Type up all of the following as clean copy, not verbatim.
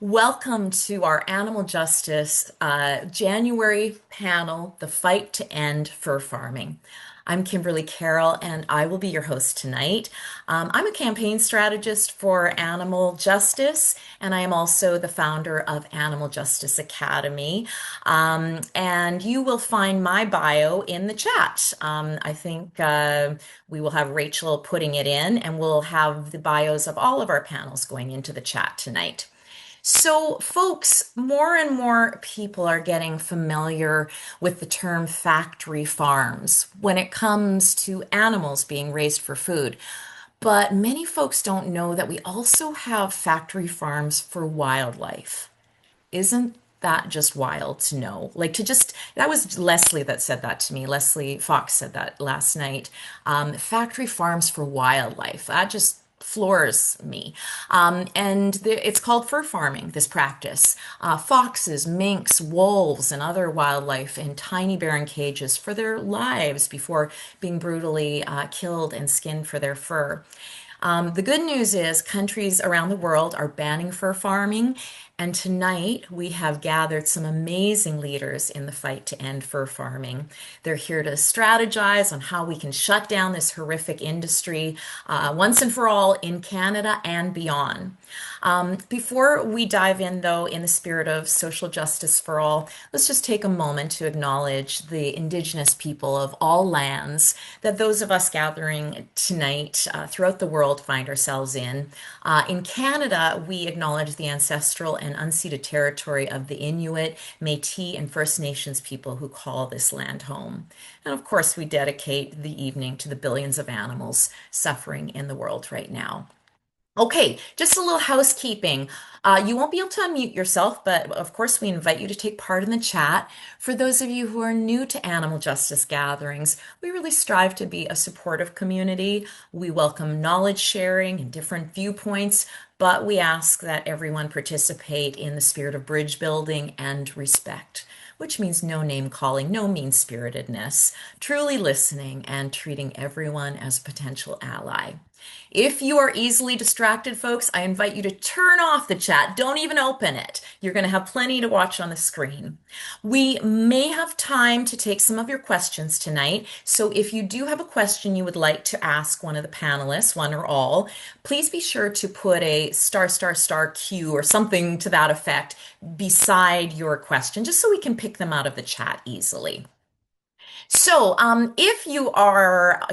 Welcome to our Animal Justice January panel, The Fight to End Fur Farming. I'm Kimberly Carroll, and I will be your host tonight. I'm a campaign strategist for Animal Justice, and I am also the founder of Animal Justice Academy. And you will find my bio in the chat. I think we will have Rachel putting it in, and we'll have the bios of all of our panels going into the chat tonight. So, folks, more and more people are getting familiar with the term factory farms when it comes to animals being raised for food. But many folks don't know that we also have factory farms for wildlife. Isn't that just wild to know? Like to just, that was Leslie that said that to me. Leslie Fox said that last night. Factory farms for wildlife. That just floors me. It's called fur farming, this practice. Foxes, minks, wolves, and other wildlife in tiny barren cages for their lives before being brutally killed and skinned for their fur. The good news is countries around the world are banning fur farming, and tonight we have gathered some amazing leaders in the fight to end fur farming. They're here to strategize on how we can shut down this horrific industry once and for all in Canada and beyond. Before we dive in, though, in the spirit of social justice for all, let's just take a moment to acknowledge the Indigenous people of all lands that those of us gathering tonight throughout the world find ourselves in. In Canada, we acknowledge the ancestral and unceded territory of the Inuit, Métis, and First Nations people who call this land home. And of course, we dedicate the evening to the billions of animals suffering in the world right now. Okay, just a little housekeeping. You won't be able to unmute yourself, but of course, we invite you to take part in the chat. For those of you who are new to animal justice gatherings, we really strive to be a supportive community. We welcome knowledge sharing and different viewpoints, but we ask that everyone participate in the spirit of bridge building and respect, which means no name calling, no mean-spiritedness, truly listening and treating everyone as a potential ally. If you are easily distracted, folks, I invite you to turn off the chat. Don't even open it. You're going to have plenty to watch on the screen. We may have time to take some of your questions tonight. So if you do have a question you would like to ask one of the panelists, one or all, please be sure to put a *** Q or something to that effect beside your question, just so we can pick them out of the chat easily. So, if you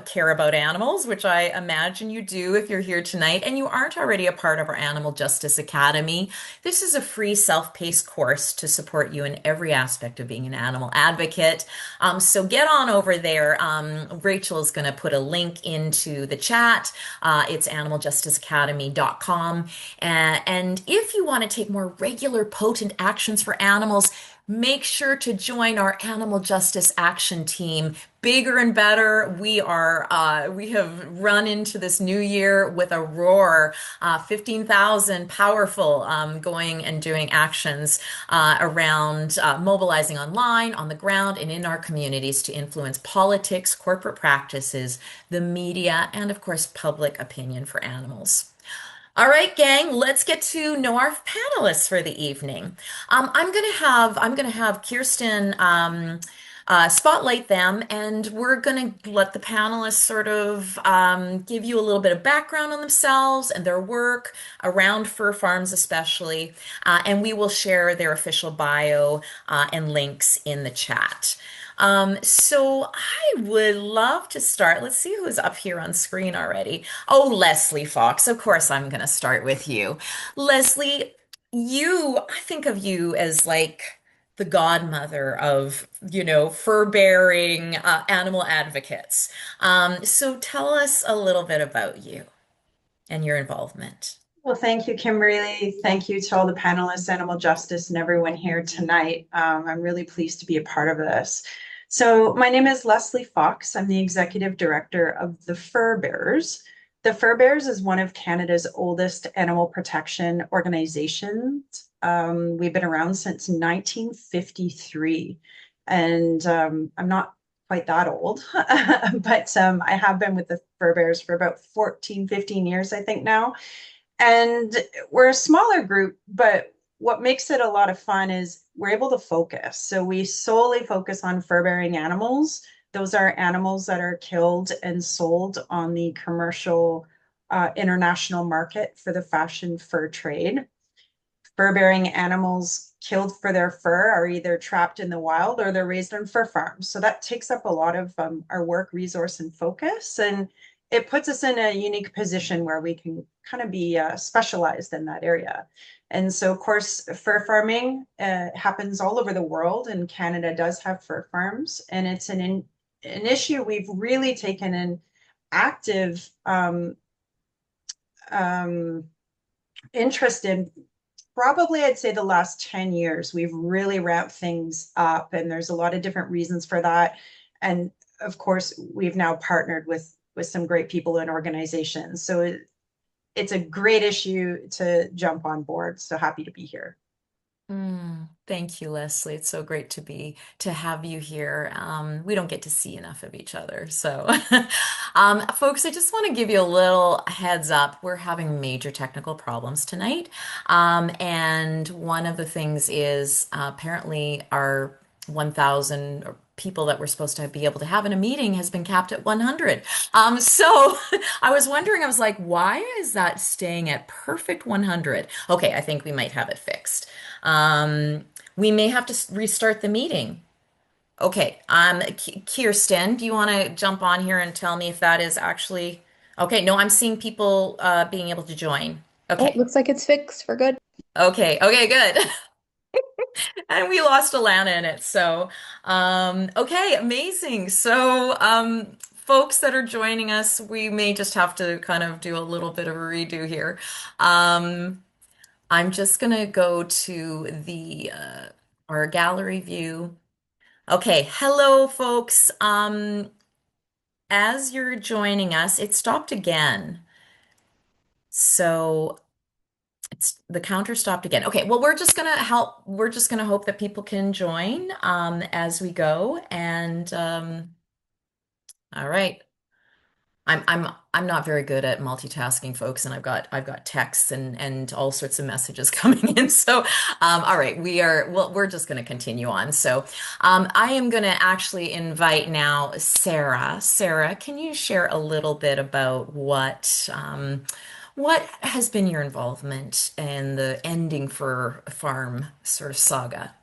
care about animals, which I imagine you do if you're here tonight, and you aren't already a part of our Animal Justice Academy, this is a free self-paced course to support you in every aspect of being an animal advocate. So get on over there. Rachel is going to put a link into the chat. It's animaljusticeacademy.com. And if you want to take more regular, potent actions for animals, make sure to join our Animal Justice Action Team. Bigger and better. We have run into this new year with a roar. 15,000 powerful going and doing actions around mobilizing online, on the ground, and in our communities to influence politics, corporate practices, the media, and of course, public opinion for animals. All right, gang, let's get to know our panelists for the evening. I'm gonna have Kirsten spotlight them, and we're gonna let the panelists sort of give you a little bit of background on themselves and their work around fur farms, especially, and we will share their official bio and links in the chat. So I would love to start. Let's see who's up here on screen already. Oh, Leslie Fox. Of course, I'm going to start with you. Leslie, I think of you as like the godmother of, fur-bearing animal advocates. So tell us a little bit about you and your involvement. Well, thank you, Kimberly. Thank you to all the panelists, Animal Justice, and everyone here tonight. I'm really pleased to be a part of this. So my name is Leslie Fox. I'm the Executive Director of the Fur Bearers. The Fur Bearers is one of Canada's oldest animal protection organizations. We've been around since 1953, and I'm not quite that old, but I have been with the Fur Bearers for about 14, 15 years, I think now. And we're a smaller group, but what makes it a lot of fun is we're able to focus. So we solely focus on fur-bearing animals. Those are animals that are killed and sold on the commercial international market for the fashion fur trade. Fur-bearing animals killed for their fur are either trapped in the wild or they're raised on fur farms. So that takes up a lot of our work, resource, and focus. And it puts us in a unique position where we can kind of be specialized in that area. And so, of course, fur farming happens all over the world, and Canada does have fur farms. And it's an issue we've really taken an active um, interest in. Probably, I'd say the last 10 years, we've really ramped things up, and there's a lot of different reasons for that. And of course, we've now partnered with some great people and organizations. So it's a great issue to jump on board. So happy to be here. Thank you, Leslie. It's so great to have you here. We don't get to see enough of each other. So, folks, I just want to give you a little heads up. We're having major technical problems tonight. And one of the things is apparently our 1,000 people that we're supposed to be able to have in a meeting has been capped at 100. So I was wondering, I was like, why is that staying at perfect 100? Okay, I think we might have it fixed. We may have to restart the meeting. Okay, Kirsten, do you want to jump on here and tell me if that is actually okay? No, I'm seeing people being able to join. Oh, Okay, looks like it's fixed. We're good. okay, good. And we lost Alana in it. So, okay, amazing. So, folks that are joining us, we may just have to kind of do a little bit of a redo here. Um, I'm just gonna go to the our gallery view. Okay, hello folks. As you're joining us, it stopped again. So it's the counter stopped again. Okay, well we're just gonna hope that people can join as we go. And all right. I'm not very good at multitasking, folks, and I've got texts and all sorts of messages coming in. So, all right, we're just going to continue on. So, I am going to actually invite now Sarah. Sarah, can you share a little bit about what has been your involvement in the ending for farm sort of saga?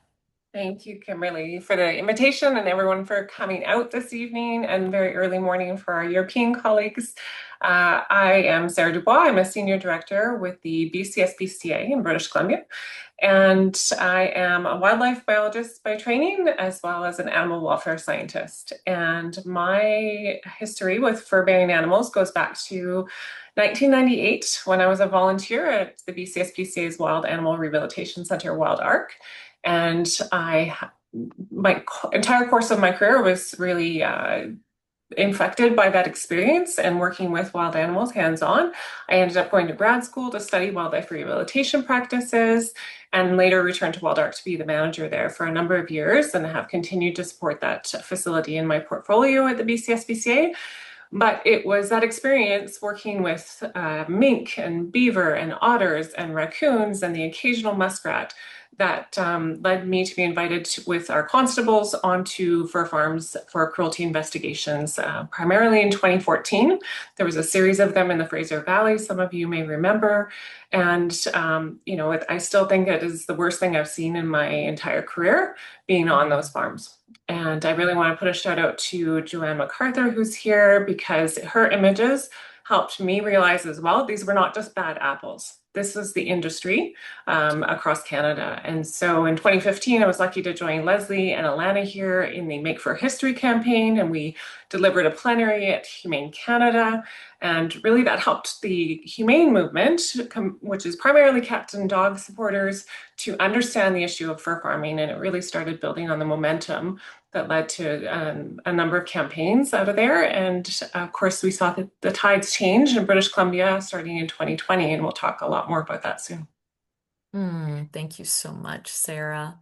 Thank you, Kimberly, for the invitation and everyone for coming out this evening and very early morning for our European colleagues. I am Sara Dubois. I'm a Senior Director with the BCSBCA in British Columbia, and I am a wildlife biologist by training as well as an animal welfare scientist. And my history with fur-bearing animals goes back to 1998 when I was a volunteer at the BCSBCA's Wild Animal Rehabilitation Center, Wild Ark. And my entire course of my career was really infected by that experience and working with wild animals hands-on. I ended up going to grad school to study wildlife rehabilitation practices and later returned to Wild Ark to be the manager there for a number of years and have continued to support that facility in my portfolio at the BCSBCA. But it was that experience working with mink and beaver and otters and raccoons and the occasional muskrat that led me to be invited with our constables onto fur farms for cruelty investigations, primarily in 2014. There was a series of them in the Fraser Valley, some of you may remember. And, I still think it is the worst thing I've seen in my entire career, being on those farms. And I really want to put a shout out to Joanne MacArthur, who's here, because her images helped me realize as well, these were not just bad apples. This was the industry across Canada. And so in 2015, I was lucky to join Leslie and Alana here in the Make for History campaign, and we delivered a plenary at Humane Canada. And really that helped the humane movement, which is primarily cat and dog supporters, to understand the issue of fur farming. And it really started building on the momentum that led to a number of campaigns out of there. And of course, we saw the tides change in British Columbia starting in 2020, and we'll talk a lot more about that soon. Thank you so much, Sarah.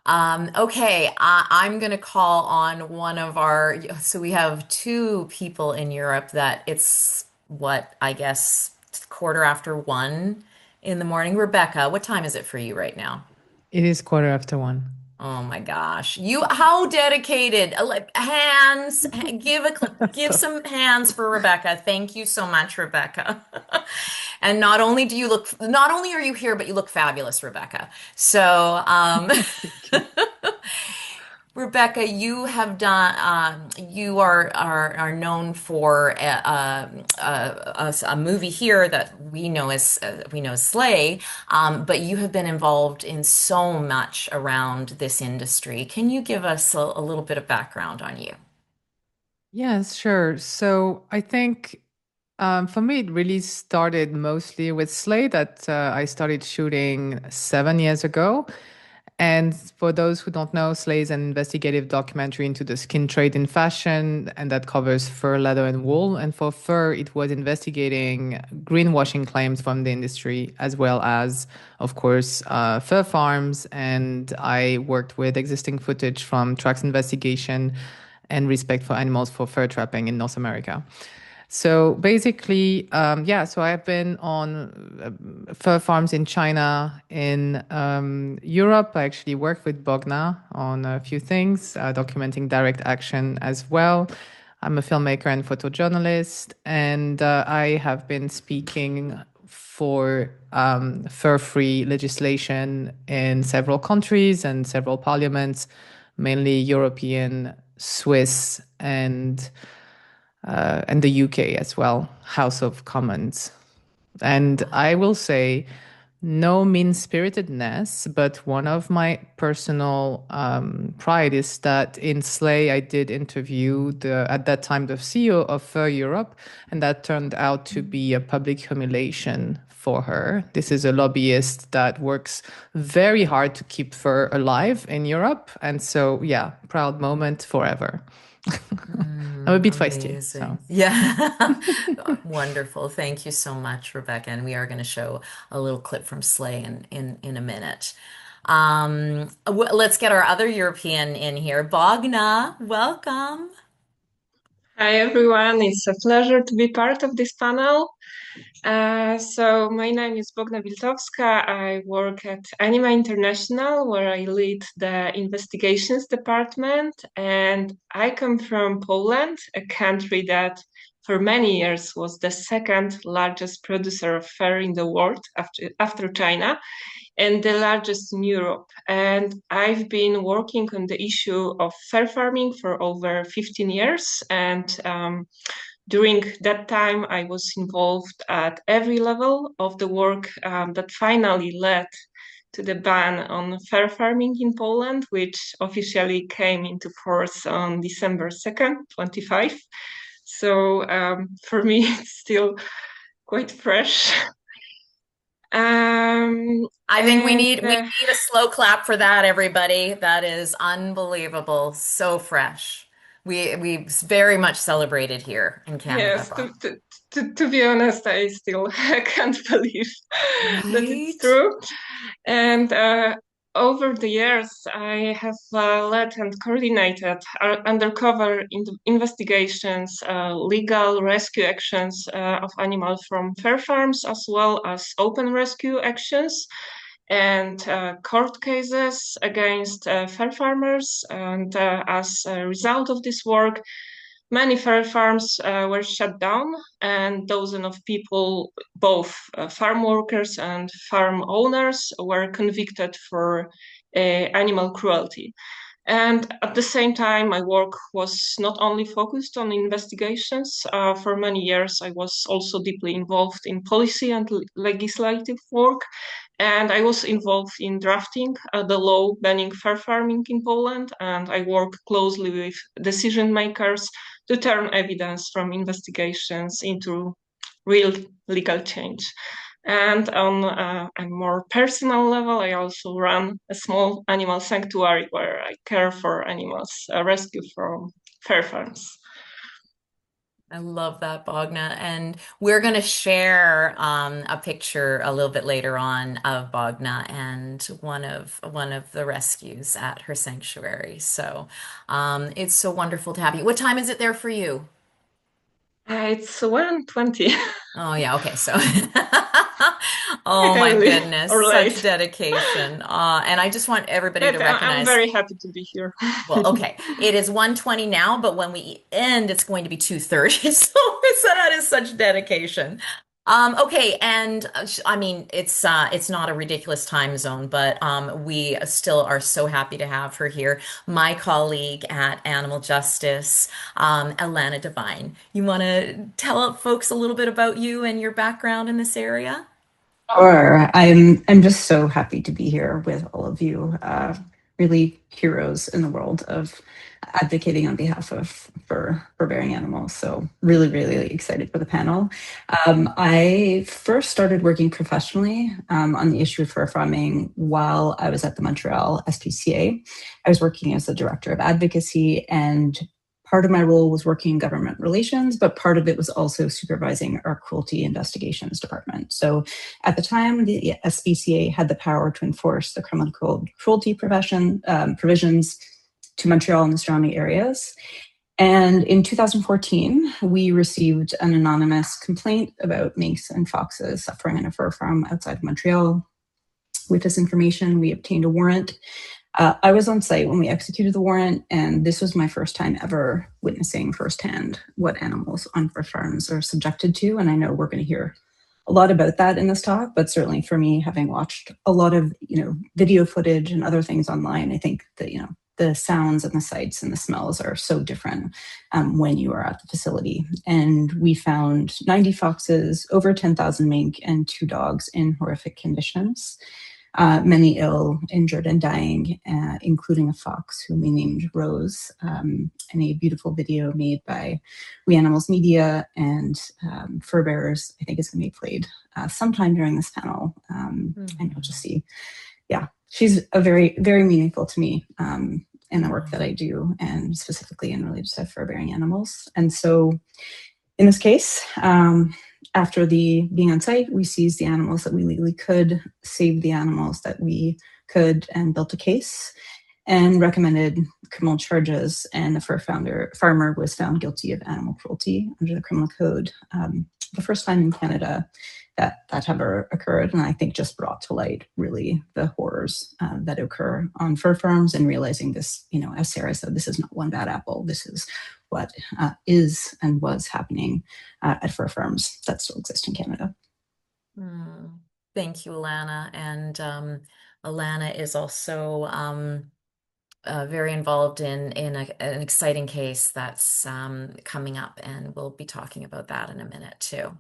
Okay, I'm going to call on one of so we have two people in Europe that it's what I guess quarter after one in the morning. Rebecca, what time is it for you right now? It is 1:15. Oh my gosh. How dedicated. Hands, give some hands for Rebecca. Thank you so much, Rebecca. And not only are you here, but you look fabulous, Rebecca. So, Thank you. Rebecca, you are known for a movie here that we know as Slay, but you have been involved in so much around this industry. Can you give us a little bit of background on you? Yes, sure. So I think for me, it really started mostly with Slay that I started shooting 7 years ago. And for those who don't know, Slay is an investigative documentary into the skin trade in fashion, and that covers fur, leather, and wool. And for fur, it was investigating greenwashing claims from the industry, as well as, of course, fur farms. And I worked with existing footage from Track's investigation and respect for animals for fur trapping in North America. So basically, yeah, so I've been on fur farms in China, in Europe. I actually worked with Bogna on a few things, documenting direct action as well. I'm a filmmaker and photojournalist, and I have been speaking for fur-free legislation in several countries and several parliaments, mainly European, Swiss, and the UK as well, House of Commons. And I will say, no mean-spiritedness, but one of my personal pride is that in Slay, I did interview at that time, the CEO of Fur Europe, and that turned out to be a public humiliation for her. This is a lobbyist that works very hard to keep fur alive in Europe. And so, yeah, proud moment forever. I'm a bit feisty, so. Amazing. Yeah. Wonderful. Thank you so much, Rebecca. And we are going to show a little clip from Slay in a minute. Let's get our other European in here. Bogna, welcome. Hi everyone, it's a pleasure to be part of this panel. So my name is Bogna Wiltowska. I work at Anima International, where I lead the investigations department, and I come from Poland, a country that for many years was the second largest producer of fur in the world after China, and the largest in Europe. And I've been working on the issue of fur farming for over 15 years. And during that time, I was involved at every level of the work that finally led to the ban on fur farming in Poland, which officially came into force on December 2nd, 25. So for me, it's still quite fresh. I think we And need a slow clap for that, everybody. That is unbelievable. So fresh. We very much celebrated here in Canada, yes, Bob. to be honest, I still can't believe that it's Right? true. And over the years, I have led and coordinated undercover investigations, legal rescue actions of animals from fair farms, as well as open rescue actions and court cases against fair farmers. And as a result of this work, many fur farms were shut down, and dozens of people, both farm workers and farm owners, were convicted for animal cruelty. And at the same time, my work was not only focused on investigations. For many years, I was also deeply involved in policy and legislative work. And I was involved in drafting the law banning fur farming in Poland. And I work closely with decision makers to turn evidence from investigations into real legal change. And on a more personal level, I also run a small animal sanctuary where I care for animals rescued from fair farms. I love that, Bogna. And we're going to share a picture a little bit later on of Bogna and one of the rescues at her sanctuary. So it's so wonderful to have you. What time is it there for you? It's 1:20. Oh yeah, okay. So Oh my Early goodness, or such late. dedication. And I just want everybody to But I'm recognize, very happy to be here. well, okay, it is 1:20 now, but when we end, it's going to be 2:30. So that is such dedication. Okay, and I mean, it's not a ridiculous time zone, but we still are so happy to have her here. My colleague at Animal Justice, Alana Devine. You want to tell folks a little bit about you and your background in this area? Sure. I'm just so happy to be here with all of you. Really heroes in the world of advocating on behalf of for bearing animals. So really excited for the panel. I first started working professionally on the issue of fur farming while I was at the Montreal SPCA. I was working as the director of advocacy, and part of my role was working in government relations, but part of it was also supervising our cruelty investigations department. So at the time, the SPCA had the power to enforce the criminal code cruelty provisions to Montreal and the surrounding areas. And in 2014, we received an anonymous complaint about minks and foxes suffering on a fur farm outside of Montreal. With this information, we obtained a warrant. I was on site when we executed the warrant, and this was my first time ever witnessing firsthand what animals on fur farms are subjected to. And I know we're going to hear a lot about that in this talk, but certainly for me, having watched a lot of video footage and other things online, I think that the sounds and the sights and the smells are so different when you are at the facility. And we found 90 foxes, over 10,000 mink, and 2 dogs in horrific conditions. Many ill, injured, and dying, including a fox whom we named Rose, and a beautiful video made by We Animals Media and Fur Bearers. I think is going to be played sometime during this panel. And you'll just see, yeah, she's a very meaningful to me in the work that I do, and specifically in relation to fur-bearing animals. And so in this case, after being on site, we seized the animals that we legally could, saved the animals that we could, and built a case and recommended criminal charges. And the farmer was found guilty of animal cruelty under the criminal code. The first time in Canada that ever occurred, and I think just brought to light really the horrors that occur on fur farms, and realizing this, as Sarah said, this is not one bad apple. This is what is and was happening at fur farms that still exist in Canada. Thank you, Alana. And Alana is also very involved in an exciting case that's coming up, and we'll be talking about that in a minute too.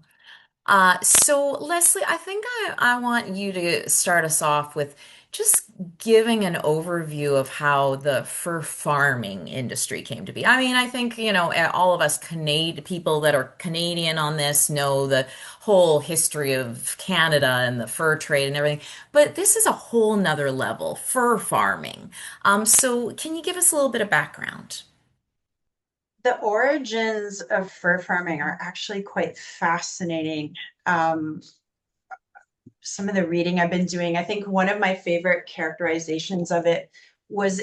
So Leslie, I think I want you to start us off with just giving an overview of how the fur farming industry came to be. I mean, I think, all of us people that are Canadian on this know the whole history of Canada and the fur trade and everything, but this is a whole nother level, fur farming. So can you give us a little bit of background? The origins of fur farming are actually quite fascinating. Some of the reading I've been doing, I think one of my favorite characterizations of it was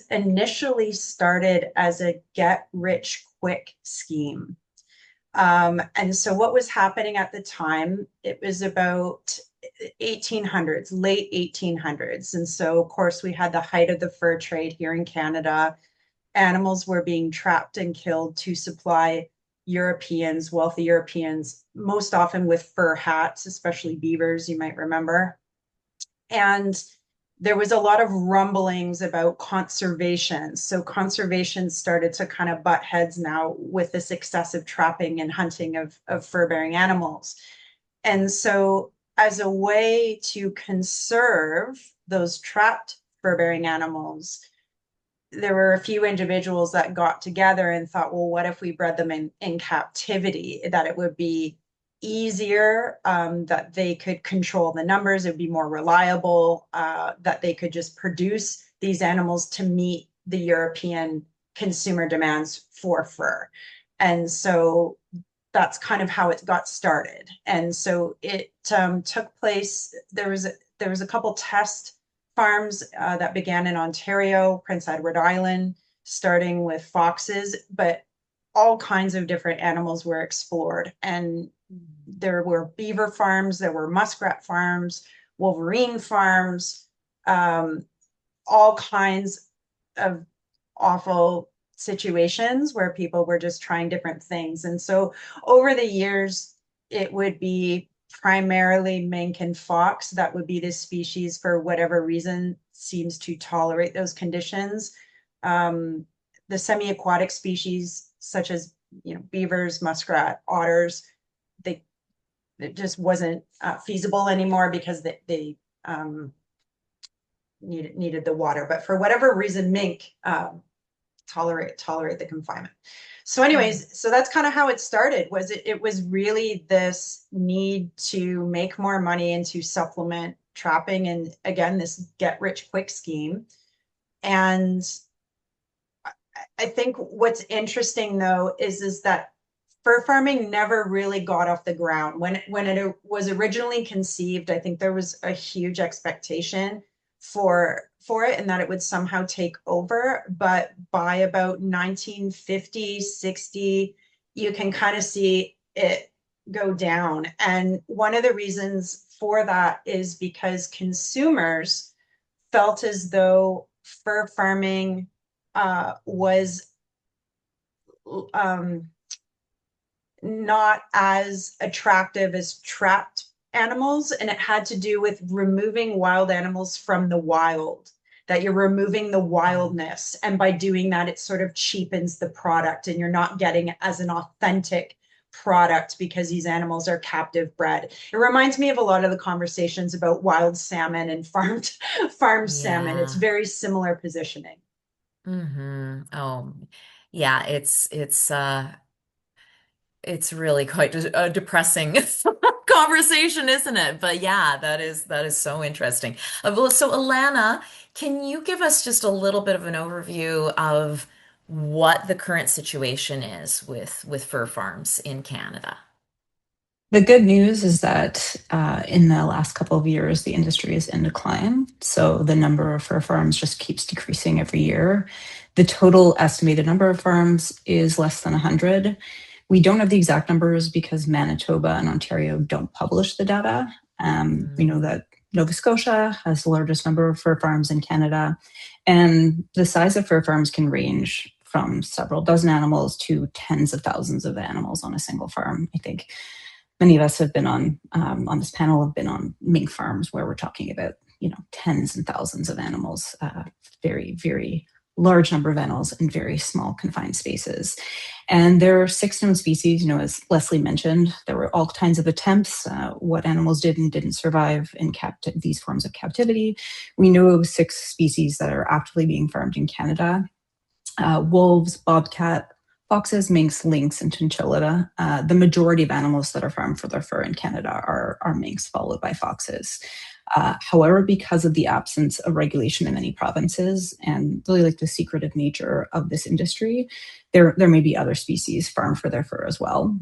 initially started as a get rich quick scheme. And so what was happening at the time, it was about 1800s, late 1800s. And so of course we had the height of the fur trade here in Canada. Animals were being trapped and killed to supply Europeans, wealthy Europeans, most often with fur hats, especially beavers, you might remember. And there was a lot of rumblings about conservation. So conservation started to kind of butt heads now with this excessive trapping and hunting of fur-bearing animals. And so as a way to conserve those trapped fur-bearing animals, there were a few individuals that got together and thought, well, what if we bred them in captivity, that it would be easier, that they could control the numbers, it would be more reliable, that they could just produce these animals to meet the European consumer demands for fur. And so that's kind of how it got started. And so it took place, there was a couple test farms that began in Ontario, Prince Edward Island, starting with foxes, but all kinds of different animals were explored. And there were beaver farms, there were muskrat farms, wolverine farms, all kinds of awful situations where people were just trying different things. And so over the years, it would be primarily mink and fox that would be this species, for whatever reason, seems to tolerate those conditions. The semi-aquatic species, such as beavers, muskrat, otters, it just wasn't feasible anymore because they needed the water. But for whatever reason, mink tolerate the confinement. So anyways, so that's kind of how it started. It was really this need to make more money and to supplement trapping, and again, this get rich quick scheme. And I think what's interesting though is that fur farming never really got off the ground. When it was originally conceived, I think there was a huge expectation for it and that it would somehow take over. But by about 1950, 60, you can kind of see it go down. And one of the reasons for that is because consumers felt as though fur farming was not as attractive as trapped animals, and it had to do with removing wild animals from the wild, that you're removing the wildness, and by doing that it sort of cheapens the product and you're not getting it as an authentic product because these animals are captive bred. It reminds me of a lot of the conversations about wild salmon and farmed salmon. It's very similar positioning. Oh, yeah, it's really quite a depressing conversation, isn't it? But yeah, that is so interesting. So Alana, can you give us just a little bit of an overview of what the current situation is with fur farms in Canada? The good news is that in the last couple of years, the industry is in decline. So the number of fur farms just keeps decreasing every year. The total estimated number of farms is less than 100. We don't have the exact numbers because Manitoba and Ontario don't publish the data. We know that Nova Scotia has the largest number of fur farms in Canada, and the size of fur farms can range from several dozen animals to tens of thousands of animals on a single farm. I think many of us have been on this panel have been on mink farms where we're talking about tens and thousands of animals, very, very large number of animals in very small confined spaces. And there are 6 known species, as Leslie mentioned. There were all kinds of attempts, what animals did and didn't survive in these forms of captivity. We know of 6 species that are actively being farmed in Canada: wolves, bobcat, foxes, minks, lynx, and chinchilla. The majority of animals that are farmed for their fur in Canada are minks, followed by foxes. However, because of the absence of regulation in many provinces and really the secretive nature of this industry, there may be other species farmed for their fur as well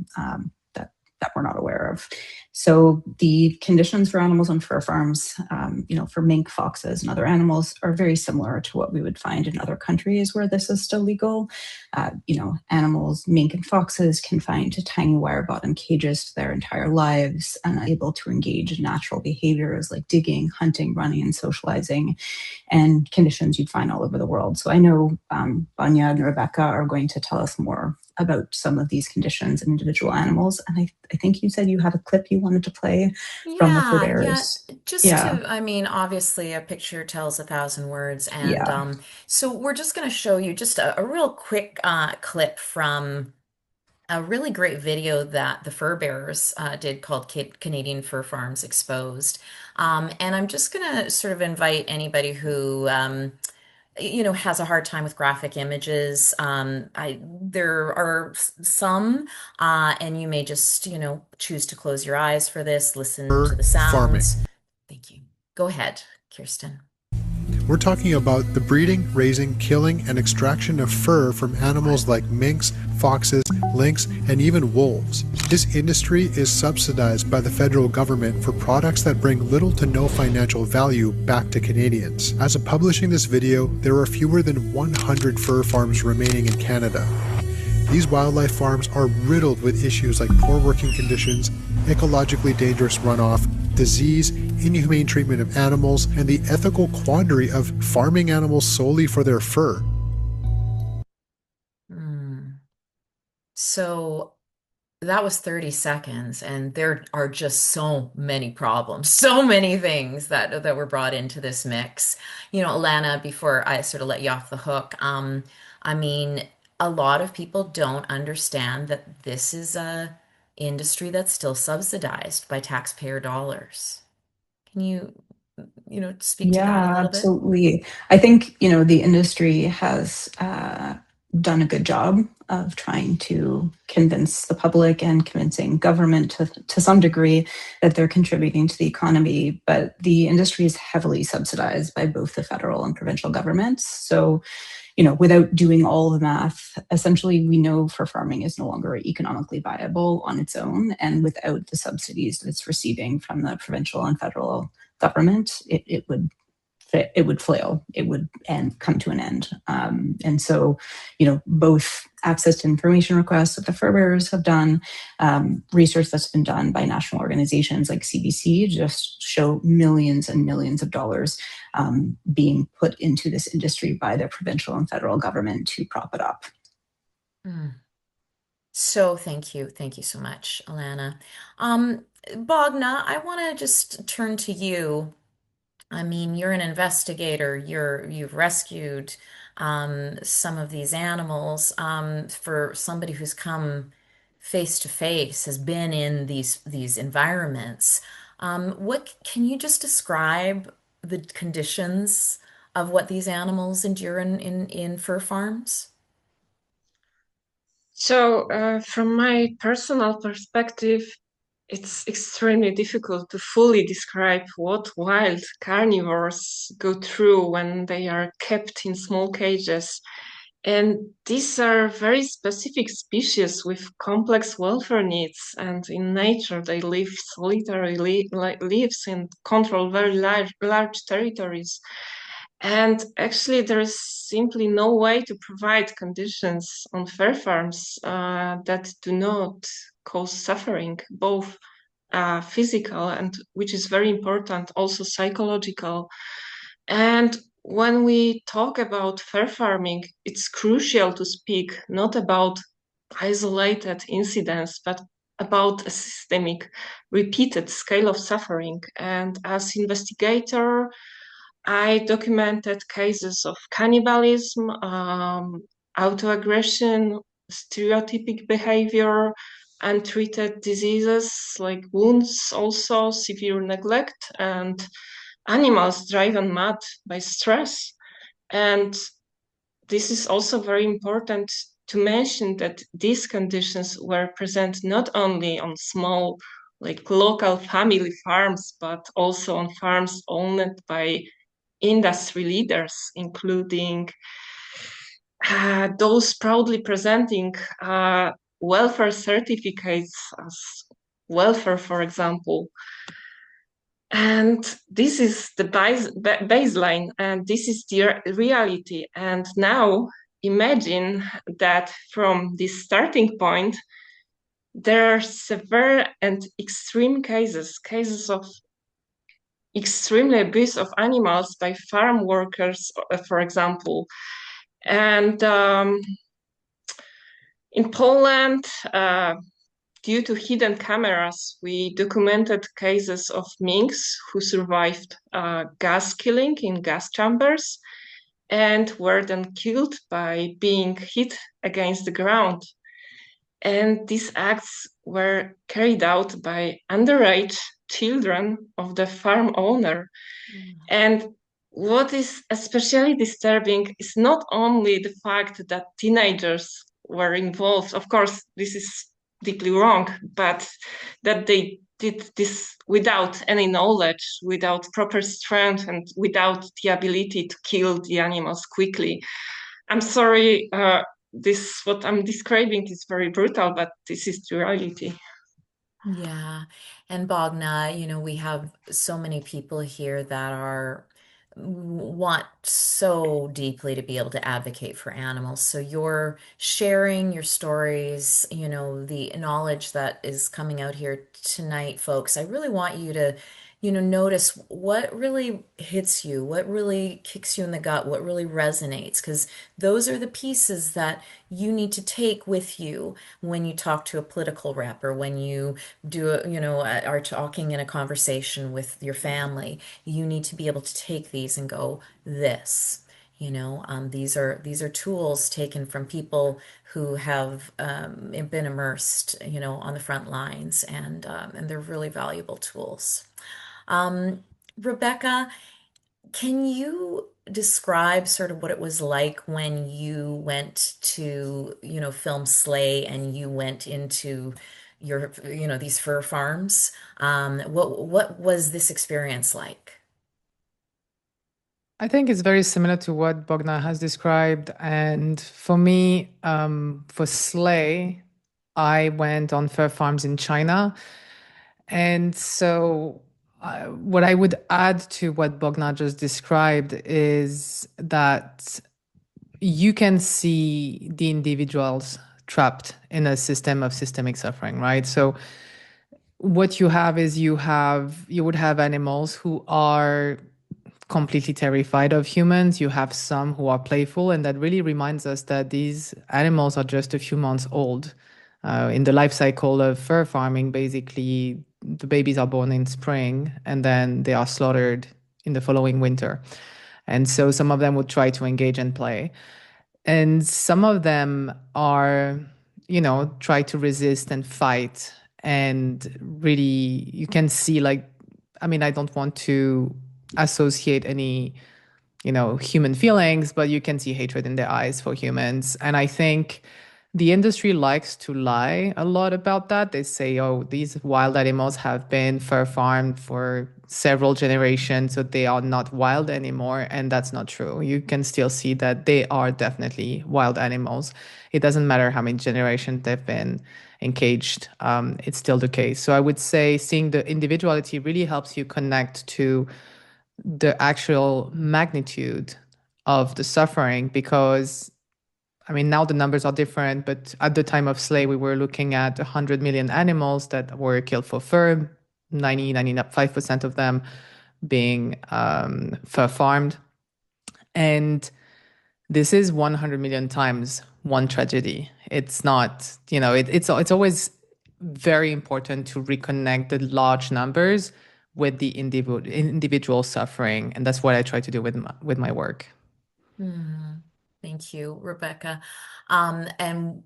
that we're not aware of. So the conditions for animals on fur farms, for mink, foxes, and other animals are very similar to what we would find in other countries where this is still legal. Animals, mink and foxes, confined to tiny wire-bottom cages their entire lives, unable to engage in natural behaviors like digging, hunting, running, and socializing, and conditions you'd find all over the world. So I know Bogna and Rebecca are going to tell us more about some of these conditions in individual animals. And I think you said you had a clip you wanted to play from the purveyors. Obviously a picture tells 1,000 words. And so we're just going to show you just a real quick clip from a really great video that the fur bearers did called Canadian Fur Farms Exposed. And I'm just going to sort of invite anybody who has a hard time with graphic images. There are some, and you may just, choose to close your eyes for this, listen to the sounds. Farming. Thank you. Go ahead, Kirsten. We're talking about the breeding, raising, killing, and extraction of fur from animals like minks, foxes, lynx, and even wolves. This industry is subsidized by the federal government for products that bring little to no financial value back to Canadians. As of publishing this video, there are fewer than 100 fur farms remaining in Canada. These wildlife farms are riddled with issues like poor working conditions, ecologically dangerous runoff, disease, inhumane treatment of animals, and the ethical quandary of farming animals solely for their fur. So that was 30 seconds, and there are just so many problems, so many things that were brought into this mix. Alana, before I sort of let you off the hook, I mean, a lot of people don't understand that this is a industry that's still subsidized by taxpayer dollars. Can you speak to that a Yeah, little bit? absolutely. I think, the industry has done a good job of trying to convince the public and convincing government to some degree that they're contributing to the economy. But the industry is heavily subsidized by both the federal and provincial governments. So, without doing all the math, essentially we know fur farming is no longer economically viable on its own. And without the subsidies that it's receiving from the provincial and federal government, it would flail. It would come to an end. And so, both access to information requests that the fur bearers have done, research that's been done by national organizations like CBC, just show millions and millions of dollars being put into this industry by the provincial and federal government to prop it up. So thank you. Thank you so much, Alana. Bogna, I want to just turn to you. I mean, you're an investigator. You've rescued some of these animals. For somebody who's come face to face, has been in these environments. What can you just describe the conditions of what these animals endure in fur farms? So, from my personal perspective, it's extremely difficult to fully describe what wild carnivores go through when they are kept in small cages. And these are very specific species with complex welfare needs. And in nature, they live solitary lives and control very large territories. And actually, there is simply no way to provide conditions on fur farms that do not cause suffering, both physical and, which is very important, also psychological. And when we talk about fur farming, it's crucial to speak not about isolated incidents, but about a systemic, repeated scale of suffering. And as investigator, I documented cases of cannibalism, autoaggression, stereotypic behavior, untreated diseases like wounds, also severe neglect, and animals driven mad by stress. And this is also very important to mention that these conditions were present not only on small, like local family farms, but also on farms owned by industry leaders, including those proudly presenting welfare certificates as welfare, for example. And this is the baseline, and this is the reality. And now imagine that from this starting point, there are severe and extreme cases of extremely abuse of animals by farm workers, for example. And in Poland, due to hidden cameras, we documented cases of minks who survived gas killing in gas chambers and were then killed by being hit against the ground. And these acts were carried out by underage children of the farm owner. And what is especially disturbing is not only the fact that teenagers were involved, of course, this is deeply wrong, but that they did this without any knowledge, without proper strength, and without the ability to kill the animals quickly. I'm sorry, this what I'm describing is very brutal, but this is the reality. Yeah. And Bogna, we have so many people here that are want so deeply to be able to advocate for animals. So you're sharing your stories, the knowledge that is coming out here tonight, folks. I really want you to, notice what really hits you, what really kicks you in the gut, what really resonates, because those are the pieces that you need to take with you when you talk to a political rep or when you are talking in a conversation with your family. You need to be able to take these and go, this. These are tools taken from people who have been immersed, on the front lines, and they're really valuable tools. Um, Rebecca, can you describe sort of what it was like when you went to, film Slay and you went into your, these fur farms? What was this experience like? I think it's very similar to what Bogna has described. And for me, for Slay, I went on fur farms in China. And so, what I would add to what Bogna just described is that you can see the individuals trapped in a system of systemic suffering, right? So, what you have is you would have animals who are completely terrified of humans. You have some who are playful, and that really reminds us that these animals are just a few months old. In the life cycle of fur farming, basically, the babies are born in spring and then they are slaughtered in the following winter. And so some of them would try to engage and play. And some of them are, try to resist and fight. And really, you can see, like, I mean, I don't want to associate any human feelings, but you can see hatred in their eyes for humans. And I think the industry likes to lie a lot about that. They say, oh, these wild animals have been fur farmed for several generations, so they are not wild anymore. And that's not true. You can still see that they are definitely wild animals. It doesn't matter how many generations they've been encaged. It's still the case. So I would say seeing the individuality really helps you connect to the actual magnitude of the suffering, because I mean, now the numbers are different, but at the time of Slay, we were looking at 100 million animals that were killed for fur, 95% of them being fur farmed. And this is 100 million times one tragedy. It's not, it's always very important to reconnect the large numbers with the individual suffering. And that's what I try to do with my work. Thank you, Rebecca. And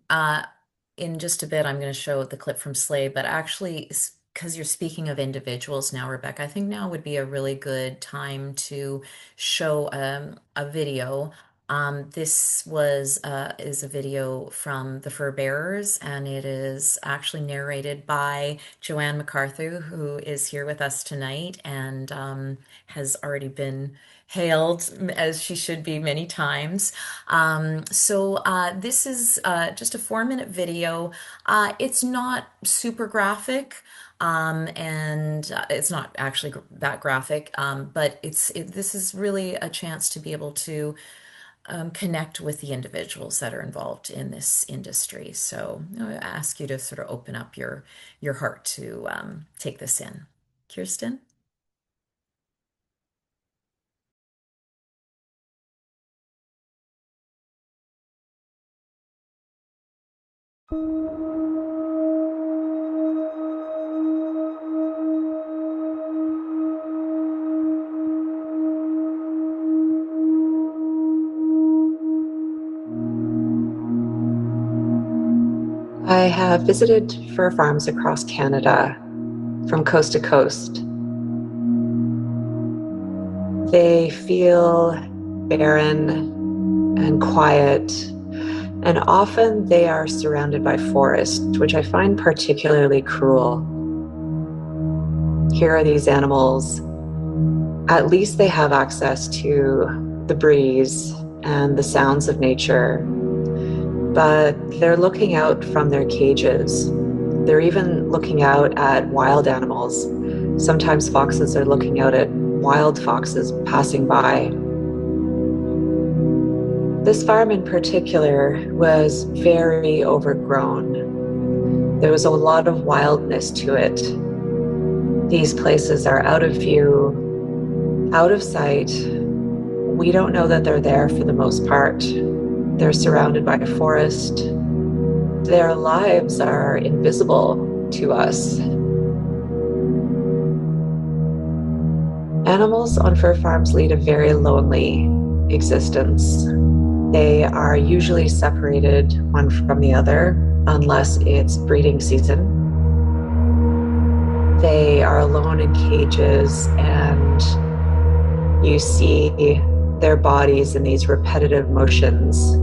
in just a bit, I'm going to show the clip from Slay, but actually, because you're speaking of individuals now, Rebecca, I think now would be a really good time to show a video. This is a video from the Fur Bearers, and it is actually narrated by Joanne MacArthur, who is here with us tonight and has already been hailed, as she should be, many times. So this is just a 4-minute video. It's not super graphic. And it's not actually that graphic, but this is really a chance to be able to connect with the individuals that are involved in this industry. So I ask you to sort of open up your heart to take this in. Kirsten? I have visited fur farms across Canada from coast to coast. They feel barren and quiet, and often they are surrounded by forest, which I find particularly cruel. Here are these animals. At least they have access to the breeze and the sounds of nature, but they're looking out from their cages. They're even looking out at wild animals. Sometimes foxes are looking out at wild foxes passing by. This farm in particular was very overgrown. There was a lot of wildness to it. These places are out of view, out of sight. We don't know that they're there for the most part. They're surrounded by a forest. Their lives are invisible to us. Animals on fur farms lead a very lonely existence. They are usually separated one from the other unless it's breeding season. They are alone in cages, and you see their bodies in these repetitive motions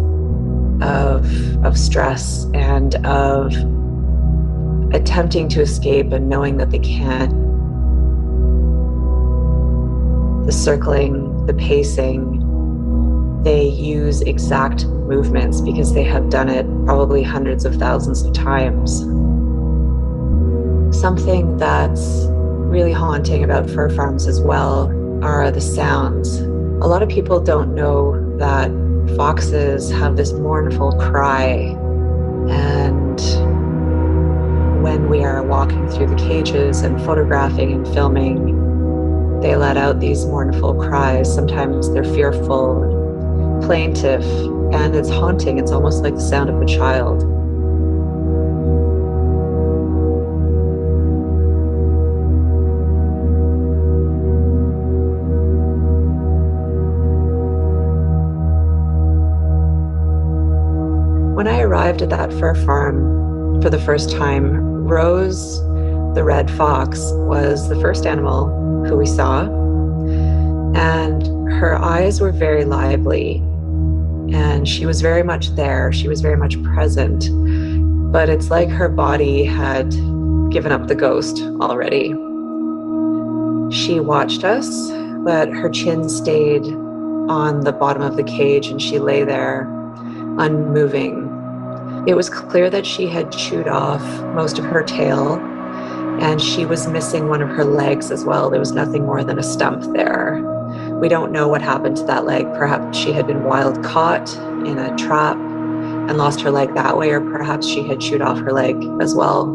of stress and of attempting to escape and knowing that they can't. The circling, the pacing, they use exact movements because they have done it probably hundreds of thousands of times. Something that's really haunting about fur farms as well are the sounds. A lot of people don't know that foxes have this mournful cry, and when we are walking through the cages and photographing and filming, they let out these mournful cries. Sometimes they're fearful, plaintive, and it's haunting. It's almost like the sound of a child. When I arrived at that fur farm for the first time, Rose, the red fox, was the first animal who we saw, and her eyes were very lively, and she was very much there. She was very much present, but it's like her body had given up the ghost already. She watched us, but her chin stayed on the bottom of the cage, and she lay there unmoving. It was clear that she had chewed off most of her tail, and she was missing one of her legs as well. There was nothing more than a stump there. We don't know what happened to that leg. Perhaps she had been wild caught in a trap and lost her leg that way, or perhaps she had chewed off her leg as well.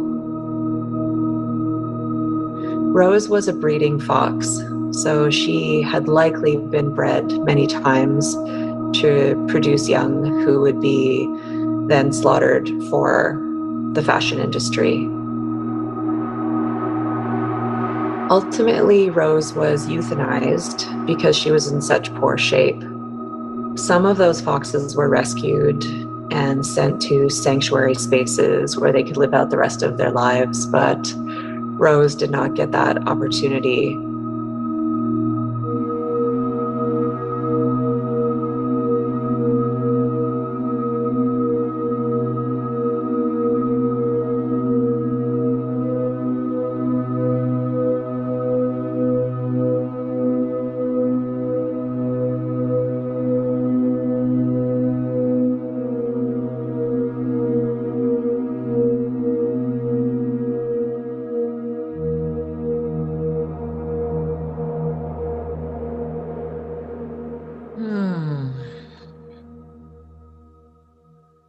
Rose was a breeding fox, so she had likely been bred many times to produce young who would be then slaughtered for the fashion industry. Ultimately, Rose was euthanized because she was in such poor shape. Some of those foxes were rescued and sent to sanctuary spaces where they could live out the rest of their lives, but Rose did not get that opportunity.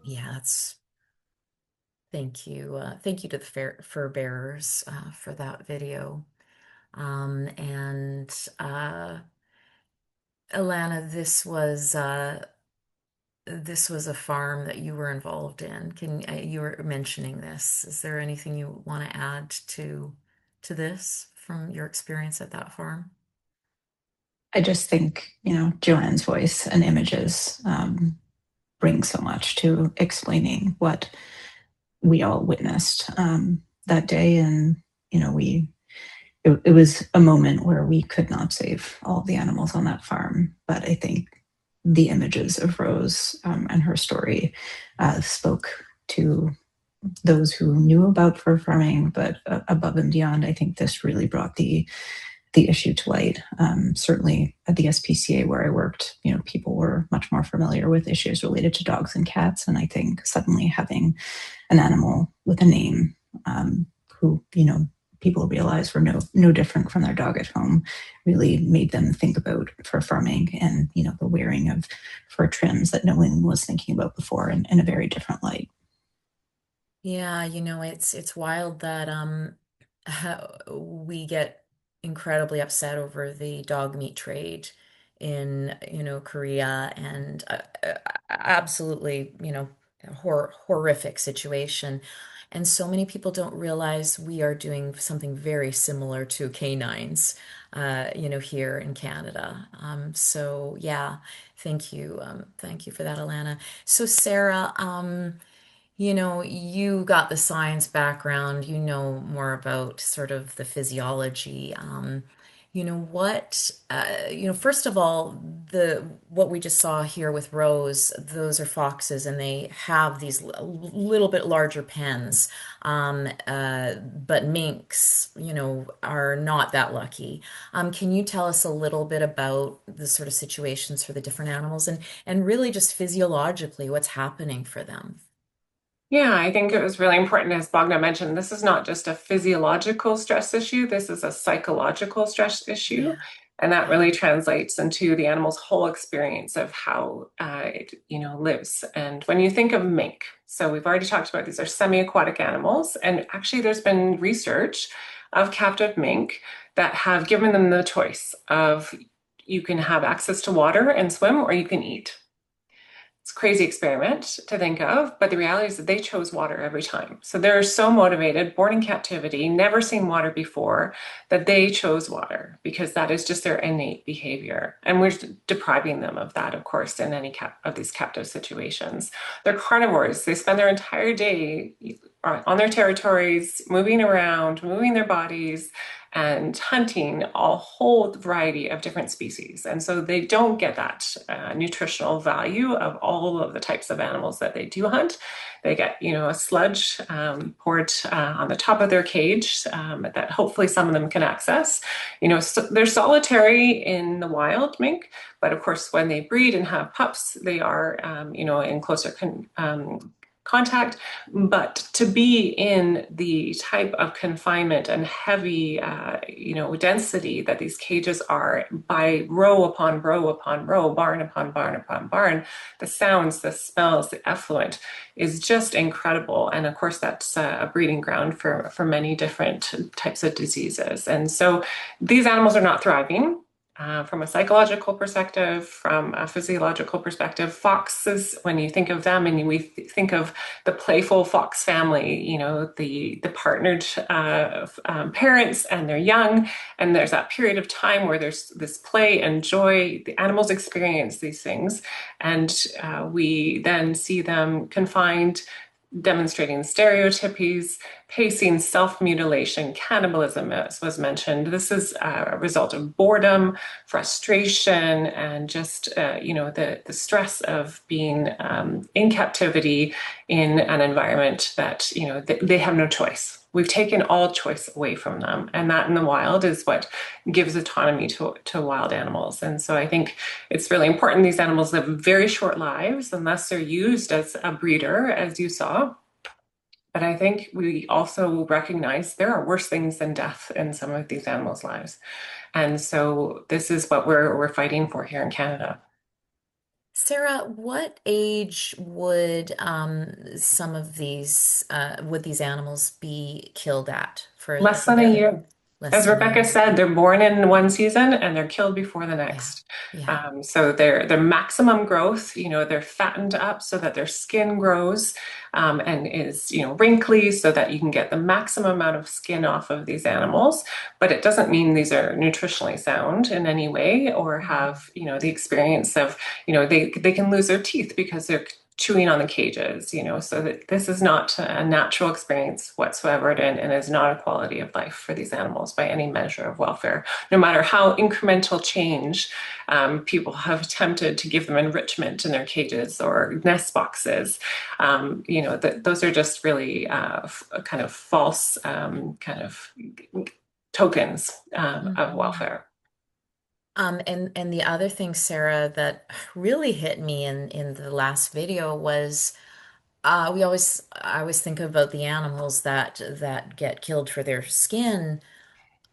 Yeah, thank you. Thank you to the fur bearers for that video. And Alana, this was a farm that you were involved in. You were mentioning this. Is there anything you want to add to this from your experience at that farm? I just think, Joanne's voice and images bring so much to explaining what we all witnessed that day. And, it was a moment where we could not save all the animals on that farm. But I think the images of Rose and her story spoke to those who knew about fur farming, but above and beyond, I think this really brought the issue to light. Certainly at the SPCA where I worked, people were much more familiar with issues related to dogs and cats. And I think suddenly having an animal with a name who, people realized were no different from their dog at home really made them think about fur farming and, the wearing of fur trims that no one was thinking about before in a very different light. Yeah, it's wild that we get incredibly upset over the dog meat trade in, Korea and absolutely, horrific situation. And so many people don't realize we are doing something very similar to canines, here in Canada. So yeah, thank you for that, Alana. So Sarah, you got the science background, you know more about sort of the physiology. First of all, the what we just saw here with Rose, those are foxes and they have these little bit larger pens. But minks, are not that lucky. Can you tell us a little bit about the sort of situations for the different animals and really just physiologically what's happening for them? Yeah, I think it was really important, as Bogna mentioned, this is not just a physiological stress issue, this is a psychological stress issue. Yeah. And that Yeah. really translates into the animal's whole experience of how it, lives. And when you think of mink, so we've already talked about these are semi-aquatic animals, and actually there's been research of captive mink that have given them the choice of you can have access to water and swim, or you can eat. It's a crazy experiment to think of, but the reality is that they chose water every time. So they're so motivated, born in captivity, never seen water before, that they chose water because that is just their innate behavior. And we're depriving them of that, of course, in any of these captive situations. They're carnivores. They spend their entire day on their territories, moving around, moving their bodies, and hunting a whole variety of different species. And so they don't get that nutritional value of all of the types of animals that they do hunt. They get, a sludge poured on the top of their cage that hopefully some of them can access. So they're solitary in the wild mink, but of course, when they breed and have pups, they are, in closer contact, but to be in the type of confinement and heavy, density that these cages are by row upon row upon row, barn upon barn upon barn, the sounds, the smells, the effluent is just incredible. And of course, that's a breeding ground for many different types of diseases. And so these animals are not thriving. From a psychological perspective, from a physiological perspective, foxes, when you think of them and we think of the playful fox family, the partnered parents and they're young, and there's that period of time where there's this play and joy, the animals experience these things, and we then see them confined, demonstrating stereotypies, pacing, self-mutilation, cannibalism, as was mentioned. This is a result of boredom, frustration, and just the stress of being in captivity in an environment that they have no choice. We've taken all choice away from them, and that in the wild is what gives autonomy to wild animals. And so I think it's really important these animals live very short lives unless they're used as a breeder, as you saw. But I think we also recognize there are worse things than death in some of these animals' lives. And so this is what we're fighting for here in Canada. Sarah, what age would some of these would these animals be killed at Less for than a their year. less As than a Rebecca year? said, they're born in one season and they're killed before the Yeah, next. yeah. So their maximum growth, they're fattened up so that their skin grows and is, wrinkly so that you can get the maximum amount of skin off of these animals. But it doesn't mean these are nutritionally sound in any way or have, the experience of, they can lose their teeth because they're chewing on the cages, so that this is not a natural experience whatsoever and is not a quality of life for these animals by any measure of welfare. No matter how incremental change people have attempted to give them enrichment in their cages or nest boxes, those are just really kind of false kind of tokens of Mhm. welfare. And the other thing, Sarah, that really hit me in the last video was I always think about the animals that get killed for their skin,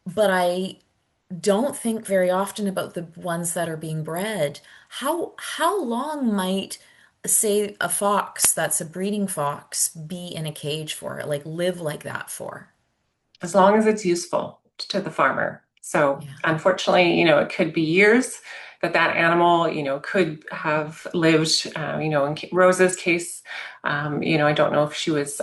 but I don't think very often about the ones that are being bred. How long might, say, a fox that's a breeding fox be in a cage for, like live like that for? As long as it's useful to the farmer. So Yeah. unfortunately, it could be years that that animal, could have lived. In Rosa's case, I don't know if she was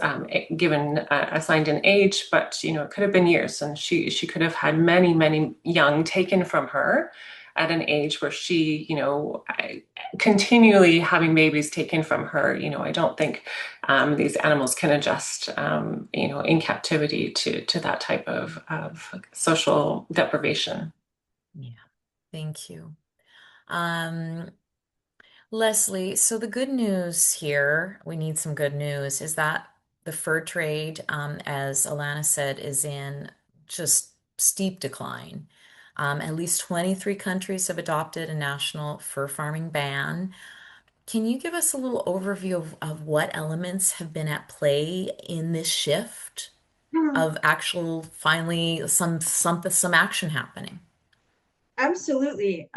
given assigned an age, but it could have been years, and she could have had many many young taken from her at an age where she, continually having babies taken from her. I don't think these animals can adjust, in captivity to that type of social deprivation. Yeah. Thank you. Um, Leslie, so the good news here, we need some good news, is that the fur trade, as Alana said, is in just steep decline. At least 23 countries have adopted a national fur farming ban. Can you give us a little overview of what elements have been at play in this shift of actual finally some action happening? Absolutely.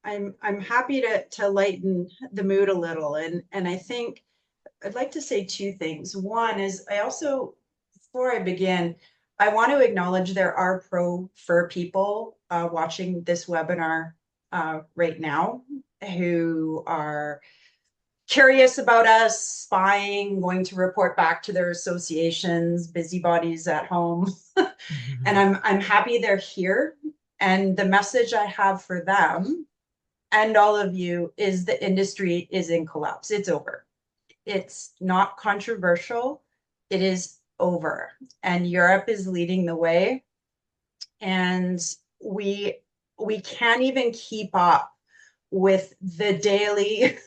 I'm happy to lighten the mood a little, and I think I'd like to say two things. One is I also, before I begin, I want to acknowledge there are pro fur people watching this webinar right now who are curious about us, spying, going to report back to their associations, busybodies at home. And I'm happy they're here. And the message I have for them and all of you is the industry is in collapse. It's over. It's not controversial. It is over. And Europe is leading the way. And we we can't even keep up with the daily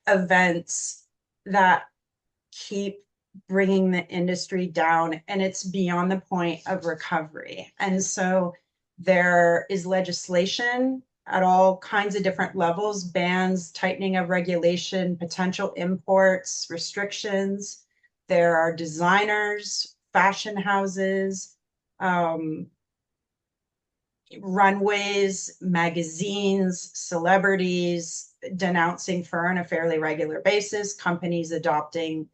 events that keep bringing the industry down, and it's beyond the point of recovery. And so there is legislation at all kinds of different levels, bans, tightening of regulation, potential imports, restrictions. There are designers, fashion houses, runways, magazines, celebrities denouncing fur on a fairly regular basis, companies adopting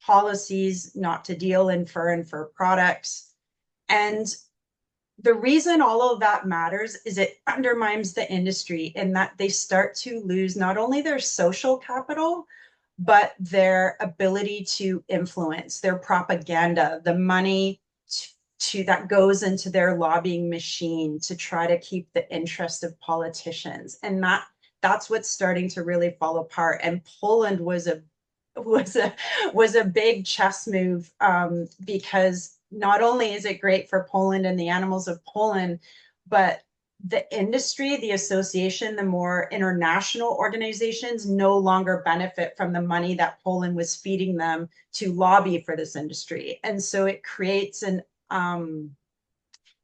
policies not to deal in fur and fur products. And the reason all of that matters is it undermines the industry in that they start to lose not only their social capital, but their ability to influence, their propaganda, the money that goes into their lobbying machine to try to keep the interest of politicians. And that's what's starting to really fall apart. And Poland was a big chess move, because not only is it great for Poland and the animals of Poland, but the industry, the association, the more international organizations no longer benefit from the money that Poland was feeding them to lobby for this industry. And so it creates an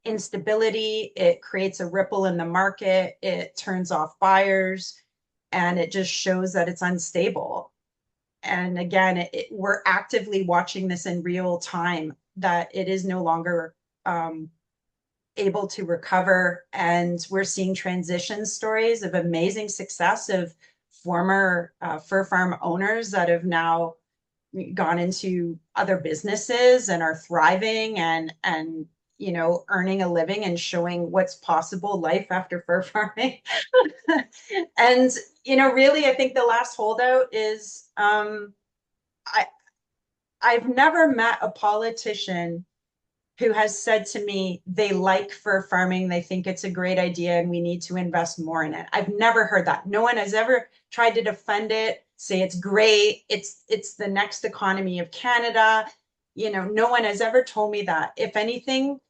instability, it creates a ripple in the market, it turns off buyers, and it just shows that it's unstable. And again, we're actively watching this in real time, that it is no longer able to recover. And we're seeing transition stories of amazing success of former fur farm owners that have now gone into other businesses and are thriving and earning a living and showing what's possible life after fur farming. And really, I think the last holdout is I've never met a politician who has said to me they like fur farming, they think it's a great idea, and we need to invest more in it. I've never heard that. No one has ever tried to defend it, say it's great, it's the next economy of Canada. No one has ever told me that. If anything,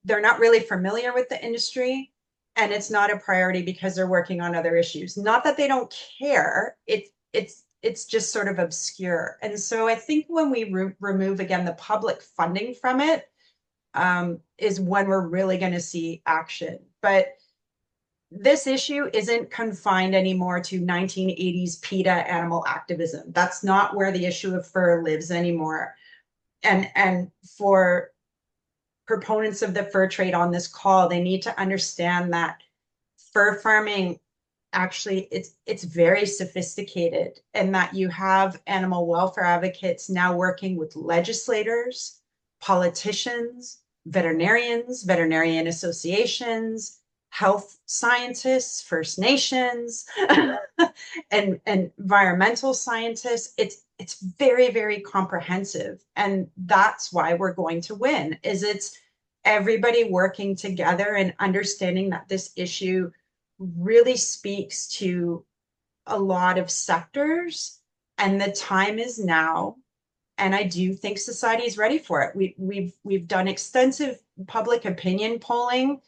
they're not really familiar with the industry, and it's not a priority because they're working on other issues. Not that they don't care. It's just sort of obscure. And so I think when we remove again the public funding from it, is when we're really going to see action. But this issue isn't confined anymore to 1980s PETA animal activism. That's not where the issue of fur lives anymore. And for proponents of the fur trade on this call, they need to understand that fur farming actually it's very sophisticated, and that you have animal welfare advocates now working with legislators, politicians, veterinarians, veterinarian associations, health scientists, First Nations, and environmental scientists. It's very, very comprehensive. And that's why we're going to win, is it's everybody working together and understanding that this issue really speaks to a lot of sectors, and the time is now. And I do think society is ready for it. We've done extensive public opinion polling,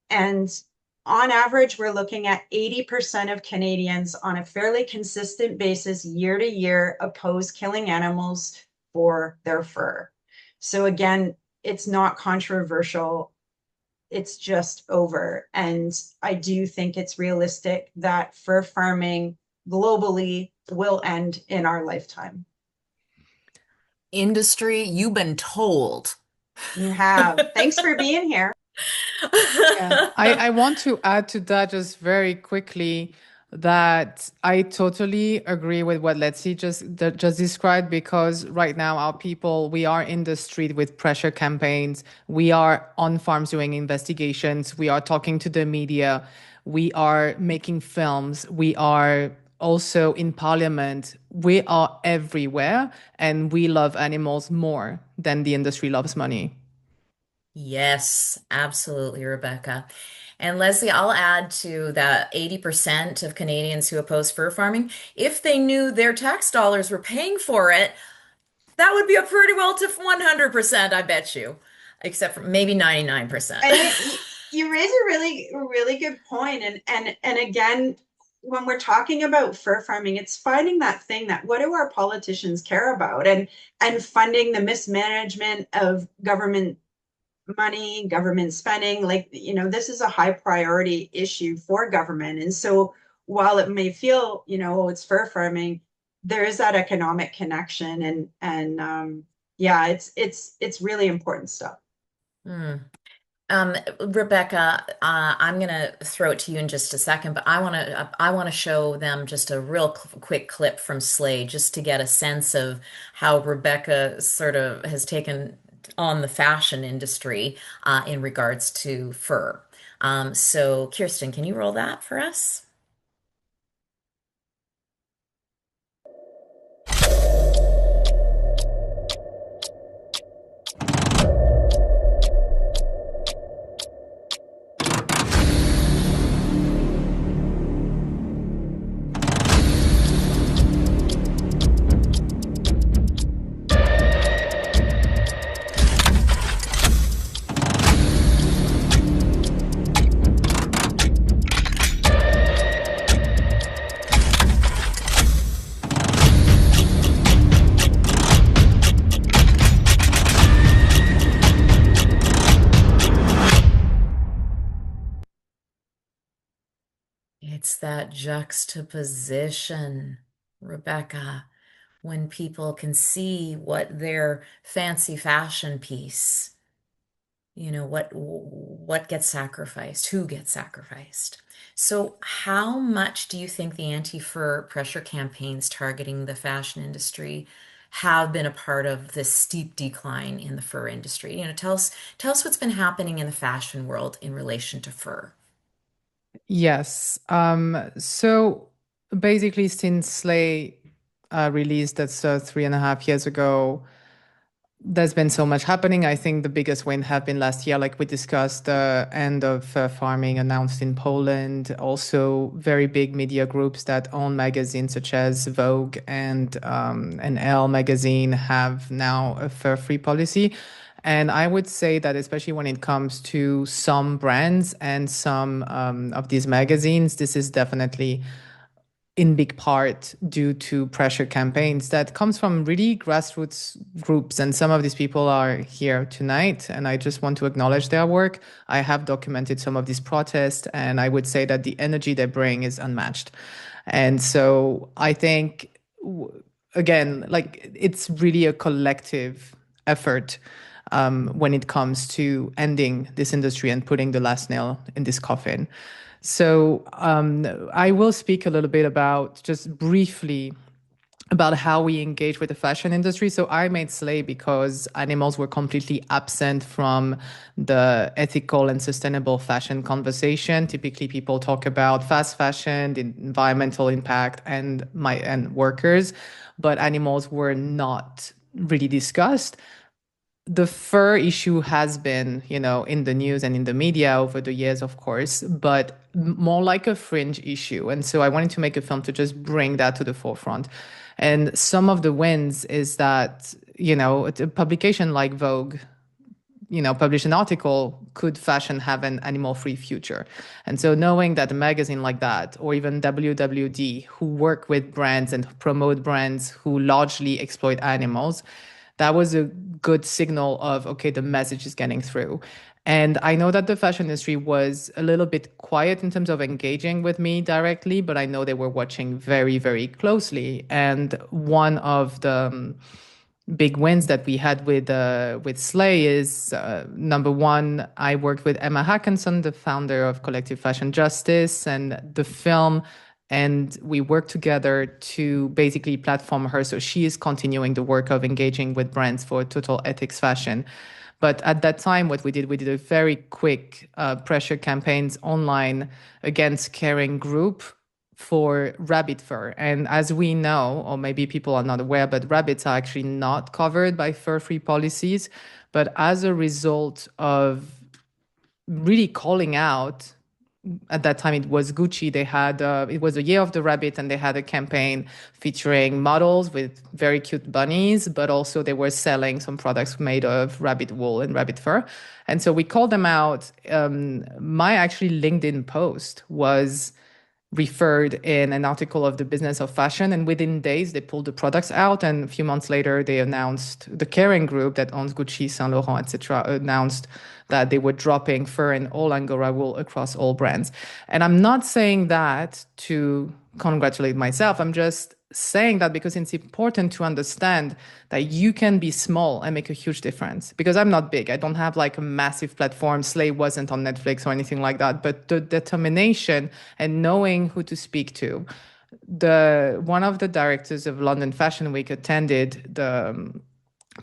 and on average, we're looking at 80% of Canadians on a fairly consistent basis year to year oppose killing animals for their fur. So again, it's not controversial. It's just over. And I do think it's realistic that fur farming globally will end in our lifetime. Industry, you've been told. You have. Thanks for being here. Yeah. I want to add to that just very quickly that I totally agree with what Letzi just described, because right now our people, we are in the street with pressure campaigns. We are on farms doing investigations. We are talking to the media. We are making films. We are also in parliament. We are everywhere, and we love animals more than the industry loves money. Yes, absolutely, Rebecca. And Leslie, I'll add to that 80% of Canadians who oppose fur farming, if they knew their tax dollars were paying for it, that would be a pretty well to 100%, I bet you, except for maybe 99%. And you raise a really good point. And again, when we're talking about fur farming, it's finding that thing that what do our politicians care about, and funding the mismanagement of government money, government spending. Like, this is a high priority issue for government. And so while it may feel, it's fur farming, there is that economic connection, and yeah, it's really important stuff. Mm. Rebecca, I'm gonna throw it to you in just a second, but I want to show them just a real quick clip from Slay, just to get a sense of how Rebecca sort of has taken on the fashion industry in regards to fur. So, Kirsten, can you roll that for us? It's that juxtaposition, Rebecca, when people can see what their fancy fashion piece, what gets sacrificed, who gets sacrificed. So how much do you think the anti-fur pressure campaigns targeting the fashion industry have been a part of this steep decline in the fur industry? Tell us what's been happening in the fashion world in relation to fur. Yes. So basically, since Slay released that 3.5 years ago, there's been so much happening. I think the biggest win have been last year, like we discussed, the end of farming announced in Poland. Also, very big media groups that own magazines such as Vogue and Elle magazine have now a fur-free policy. And I would say that especially when it comes to some brands and some of these magazines, this is definitely in big part due to pressure campaigns that comes from really grassroots groups. And some of these people are here tonight, and I just want to acknowledge their work. I have documented some of these protests, and I would say that the energy they bring is unmatched. And so I think, again, like it's really a collective effort when it comes to ending this industry and putting the last nail in this coffin. So I will speak a little bit about, just briefly, about how we engage with the fashion industry. So I made Slay because animals were completely absent from the ethical and sustainable fashion conversation. Typically, people talk about fast fashion, the environmental impact, and workers, but animals were not really discussed. The fur issue has been, in the news and in the media over the years, of course, but more like a fringe issue. And so I wanted to make a film to just bring that to the forefront. And some of the wins is that, a publication like Vogue, published an article, could fashion have an animal-free future? And so knowing that a magazine like that, or even WWD, who work with brands and promote brands who largely exploit animals, that was a good signal of, okay, the message is getting through. And I know that the fashion industry was a little bit quiet in terms of engaging with me directly, but I know they were watching very, very closely. And one of the big wins that we had with Slay is, number one, I worked with Emma Hackinson, the founder of Collective Fashion Justice, and the film, and we worked together to basically platform her. So she is continuing the work of engaging with brands for total ethics fashion. But at that time, what we did a very quick pressure campaigns online against Caring Group for rabbit fur. And as we know, or maybe people are not aware, but rabbits are actually not covered by fur-free policies. But as a result of really calling out, at that time it was Gucci, they had it was the year of the rabbit, and they had a campaign featuring models with very cute bunnies, but also they were selling some products made of rabbit wool and rabbit fur. And so we called them out. My actually LinkedIn post was referred in an article of the Business of Fashion, and within days they pulled the products out, and a few months later they announced, the Caring Group that owns Gucci, Saint Laurent, etc., announced that they were dropping fur and all Angora wool across all brands. And I'm not saying that to congratulate myself. I'm just saying that because it's important to understand that you can be small and make a huge difference. Because I'm not big. I don't have like a massive platform. Slay wasn't on Netflix or anything like that. But the determination and knowing who to speak to. One of the directors of London Fashion Week attended the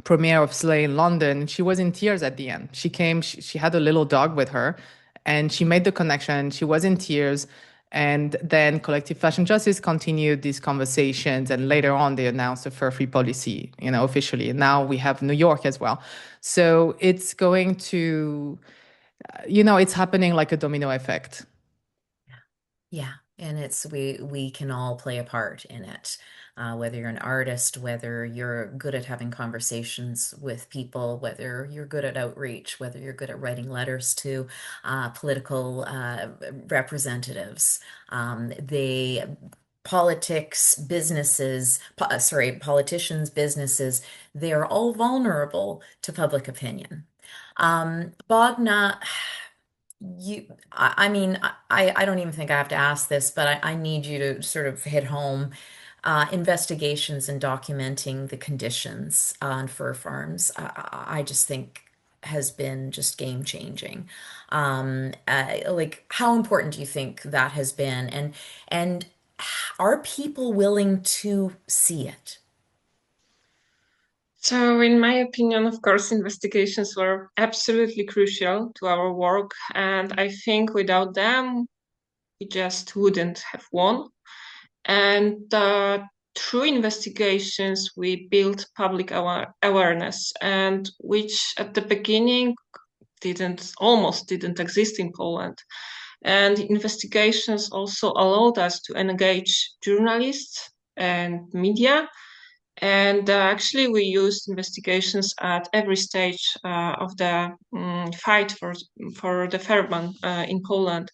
premiere of Slay in London. She was in tears at the end. She came, she had a little dog with her, and she made the connection. She was in tears. And then Collective Fashion Justice continued these conversations, and later on they announced a fur-free policy, officially. And now we have New York as well. So it's going to, it's happening like a domino effect. Yeah. And we can all play a part in it. Whether you're an artist, whether you're good at having conversations with people, whether you're good at outreach, whether you're good at writing letters to political representatives. Politicians, businesses, they are all vulnerable to public opinion. Bogna, I mean, I don't even think I have to ask this, but I need you to sort of hit home. Investigations and documenting the conditions on fur farms, I just think has been just game changing. Like, how important do you think that has been? And are people willing to see it? So, in my opinion, of course, investigations were absolutely crucial to our work. And I think without them, we just wouldn't have won. And through investigations, we built public awareness, and which at the beginning almost didn't exist in Poland. And investigations also allowed us to engage journalists and media. And actually, we used investigations at every stage of the fight for the fair ban in Poland.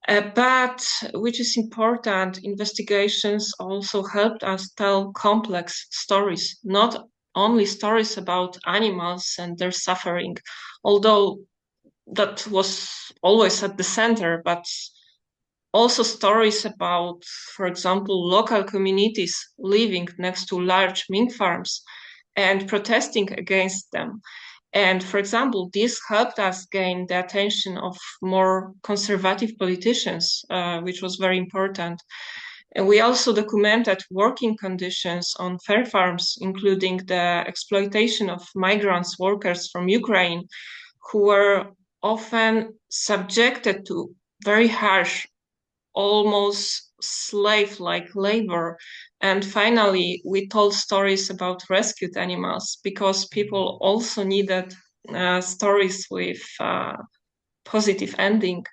But which is important, investigations also helped us tell complex stories, not only stories about animals and their suffering, although that was always at the center, but also stories about, for example, local communities living next to large mink farms and protesting against them. And for example, this helped us gain the attention of more conservative politicians, which was very important. And we also documented working conditions on fair farms, including the exploitation of migrants workers from Ukraine, who were often subjected to very harsh, almost slave-like labor. And finally, we told stories about rescued animals because people also needed stories with positive ending.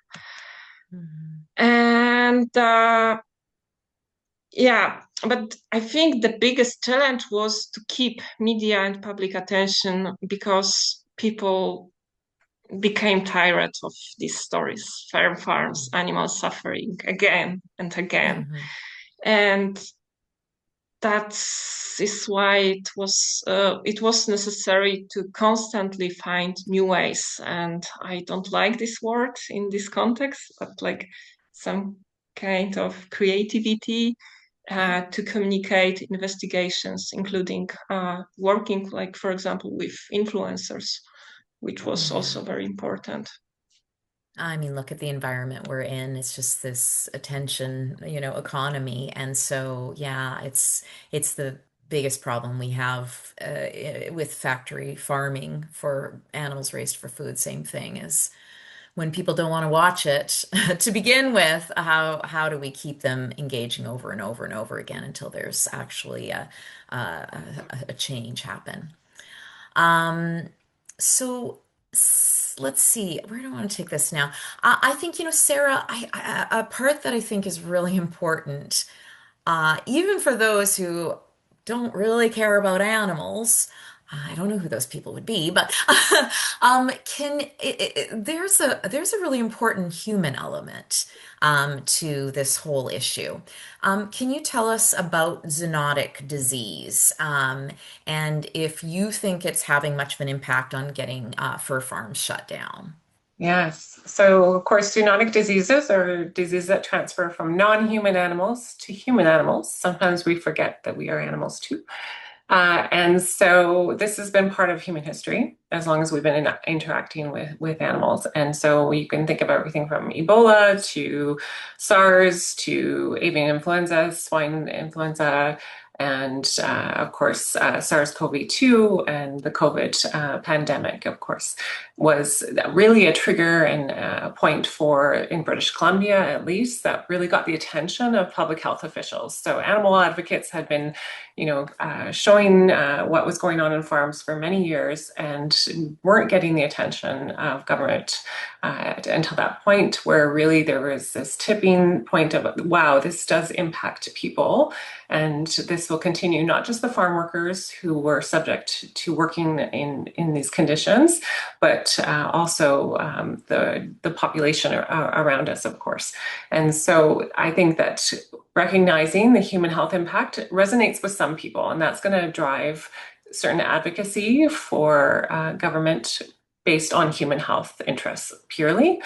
Mm-hmm. And yeah, but I think the biggest challenge was to keep media and public attention because people became tired of these stories, fair farms, animals suffering again and again. Mm-hmm. And that is why it was necessary to constantly find new ways. And I don't like this word in this context, but like some kind of creativity to communicate investigations, including working, like, for example, with influencers, which was also very important. I mean, look at the environment we're in. It's just this attention, economy. And so, yeah, it's the biggest problem we have with factory farming for animals raised for food. Same thing as when people don't want to watch it to begin with. How do we keep them engaging over and over and over again until there's actually a change happen? So let's see, where do I want to take this now? I think, Sara, a part that I think is really important, even for those who don't really care about animals. I don't know who those people would be, but there's a really important human element to this whole issue. Can you tell us about zoonotic disease and if you think it's having much of an impact on getting fur farms shut down? Yes. So, of course, zoonotic diseases are diseases that transfer from non-human animals to human animals. Sometimes we forget that we are animals too. And so this has been part of human history as long as we've been interacting with animals. And so you can think of everything from Ebola to SARS to avian influenza, swine influenza, and of course, SARS-CoV-2 and the COVID pandemic, of course, was really a trigger and a point for, in British Columbia at least, that really got the attention of public health officials. So animal advocates had been, showing what was going on in farms for many years and weren't getting the attention of government until that point where really there was this tipping point of, wow, this does impact people. And this will continue, not just the farm workers who were subject to working in these conditions, but also the population around us, of course. And so I think that recognizing the human health impact resonates with some people, and that's going to drive certain advocacy for government based on human health interests purely.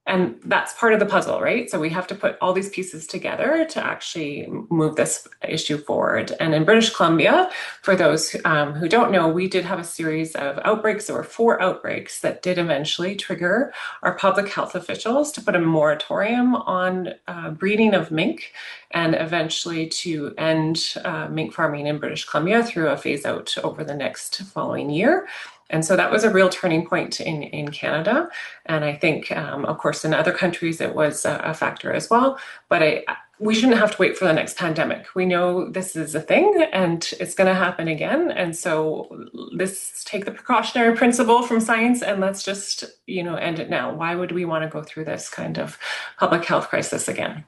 And that's part of the puzzle, right? So we have to put all these pieces together to actually move this issue forward. And in British Columbia, for those who don't know, we did have a series of outbreaks. There were 4 outbreaks that did eventually trigger our public health officials to put a moratorium on breeding of mink and eventually to end mink farming in British Columbia through a phase out over the next following year. And so that was a real turning point in Canada. And I think, of course, in other countries, it was a factor as well. But we shouldn't have to wait for the next pandemic. We know this is a thing and it's going to happen again. And so let's take the precautionary principle from science and let's just, end it now. Why would we want to go through this kind of public health crisis again?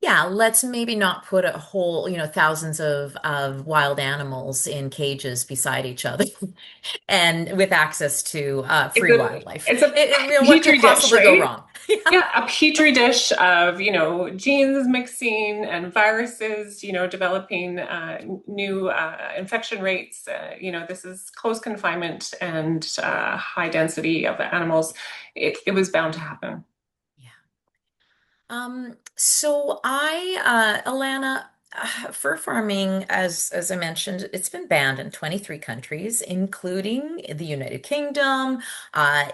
Yeah, let's maybe not put a whole, thousands of wild animals in cages beside each other and with access to It's free a wildlife. it's a What could petri dish, possibly go right? wrong? Yeah, a petri dish of, genes mixing and viruses, developing new infection rates. This is close confinement and high density of animals. It was bound to happen. Yeah. So Alana, fur farming, as I mentioned, it's been banned in 23 countries, including the United Kingdom,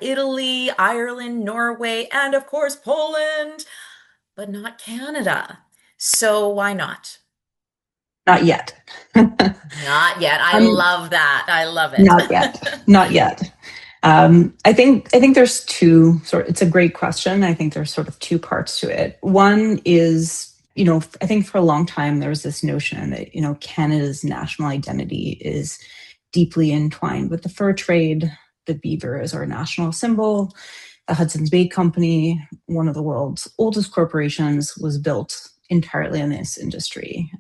Italy, Ireland, Norway, and of course Poland, but not Canada. So why not? Not yet. Not yet. I um, love that. I love it. Not yet. Not yet. I think there's it's a great question. I think there's sort of two parts to it. One is, I think for a long time there was this notion that, Canada's national identity is deeply entwined with the fur trade. The beaver is our national symbol. The Hudson's Bay Company, one of the world's oldest corporations, was built entirely on this industry.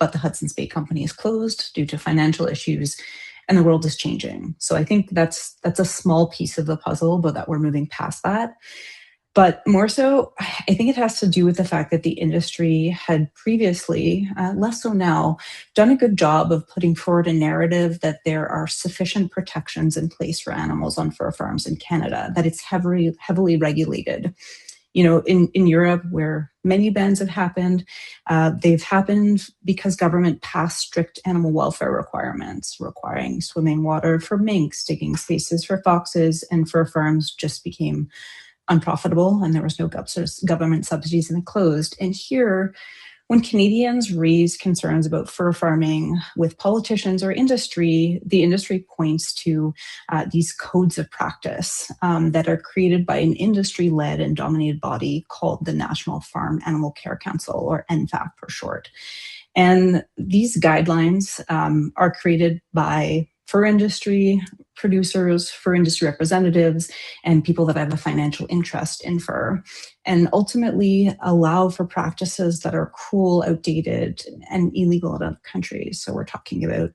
But the Hudson's Bay Company is closed due to financial issues, and the world is changing. So I think that's a small piece of the puzzle, but that we're moving past that. But more so, I think it has to do with the fact that the industry had previously, less so now, done a good job of putting forward a narrative that there are sufficient protections in place for animals on fur farms in Canada, that it's heavily regulated. In Europe, where many bans have happened, they've happened because government passed strict animal welfare requirements, requiring swimming water for minks, digging spaces for foxes, and fur farms just became unprofitable, and there was no government subsidies, and it closed. And here, when Canadians raise concerns about fur farming with politicians or industry, the industry points to these codes of practice that are created by an industry-led and dominated body called the National Farm Animal Care Council, or NFAC for short. And these guidelines are created by fur industry producers, fur industry representatives, and people that have a financial interest in fur, and ultimately allow for practices that are cruel, outdated, and illegal in other countries. So we're talking about,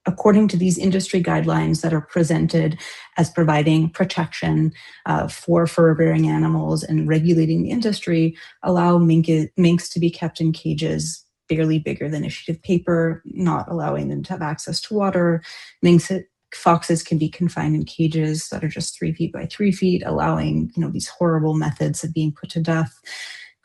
according to these industry guidelines that are presented as providing protection for fur-bearing animals and regulating the industry, allow minks to be kept in cages barely bigger than a sheet of paper, not allowing them to have access to water. Foxes can be confined in cages that are just 3 feet by 3 feet, allowing these horrible methods of being put to death,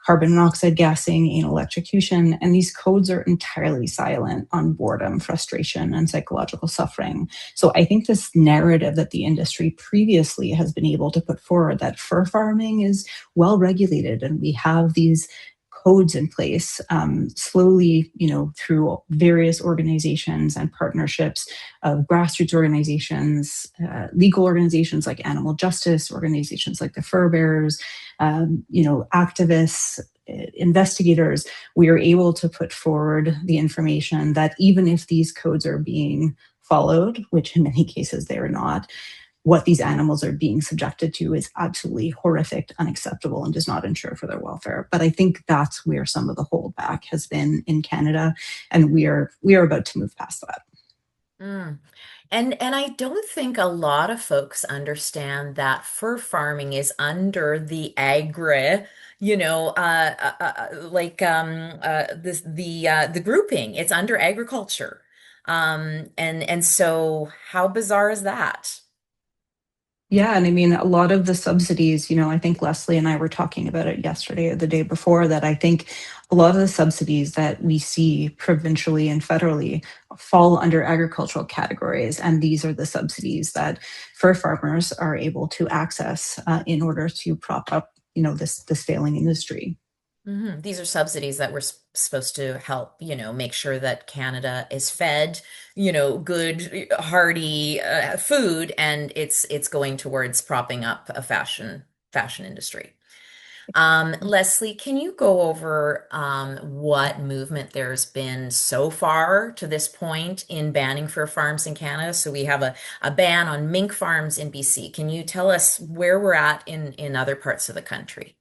carbon monoxide gassing, anal electrocution, and these codes are entirely silent on boredom, frustration, and psychological suffering. So I think this narrative that the industry previously has been able to put forward, that fur farming is well regulated and we have these codes in place, slowly, through various organizations and partnerships of grassroots organizations, legal organizations like animal justice, organizations like the fur bearers, activists, investigators, we are able to put forward the information that even if these codes are being followed, which in many cases they are not, what these animals are being subjected to is absolutely horrific, unacceptable, and does not ensure for their welfare. But I think that's where some of the holdback has been in Canada, and we are about to move past that. Mm. And I don't think a lot of folks understand that fur farming is under the agri, the grouping. It's under agriculture. And so how bizarre is that? Yeah, and I mean, a lot of the subsidies, I think Leslie and I were talking about it yesterday or the day before, that I think a lot of the subsidies that we see provincially and federally fall under agricultural categories. And these are the subsidies that fur farmers are able to access in order to prop up, this failing industry. These are subsidies that were supposed to help, make sure that Canada is fed, good, hearty food, and it's going towards propping up a fashion industry. Leslie, can you go over what movement there's been so far to this point in banning fur farms in Canada? So we have a ban on mink farms in BC. Can you tell us where we're at in other parts of the country?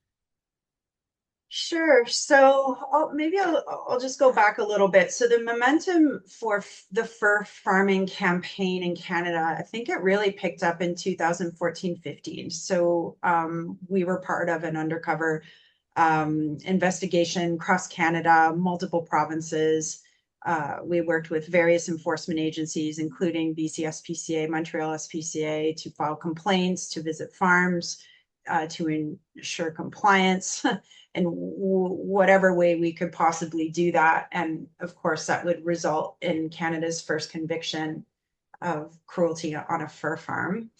Sure. So maybe I'll just go back a little bit. So the momentum for the fur farming campaign in Canada, I think it really picked up in 2014-15. So we were part of an undercover investigation across Canada, multiple provinces. We worked with various enforcement agencies, including BC SPCA, Montreal SPCA, to file complaints, to visit farms, to ensure compliance in whatever way we could possibly do that. And of course, that would result in Canada's first conviction of cruelty on a fur farm.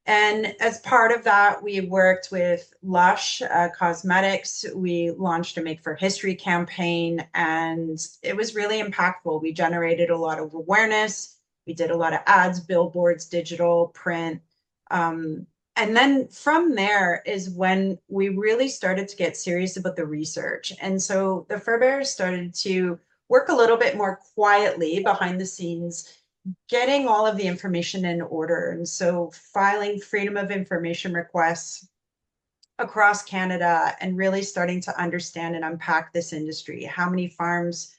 And as part of that, we worked with Lush Cosmetics. We launched a Make for History campaign, and it was really impactful. We generated a lot of awareness. We did a lot of ads, billboards, digital, print. And then from there is when we really started to get serious about the research. And so the fur bearers started to work a little bit more quietly behind the scenes, getting all of the information in order. And so filing freedom of information requests across Canada and really starting to understand and unpack this industry. How many farms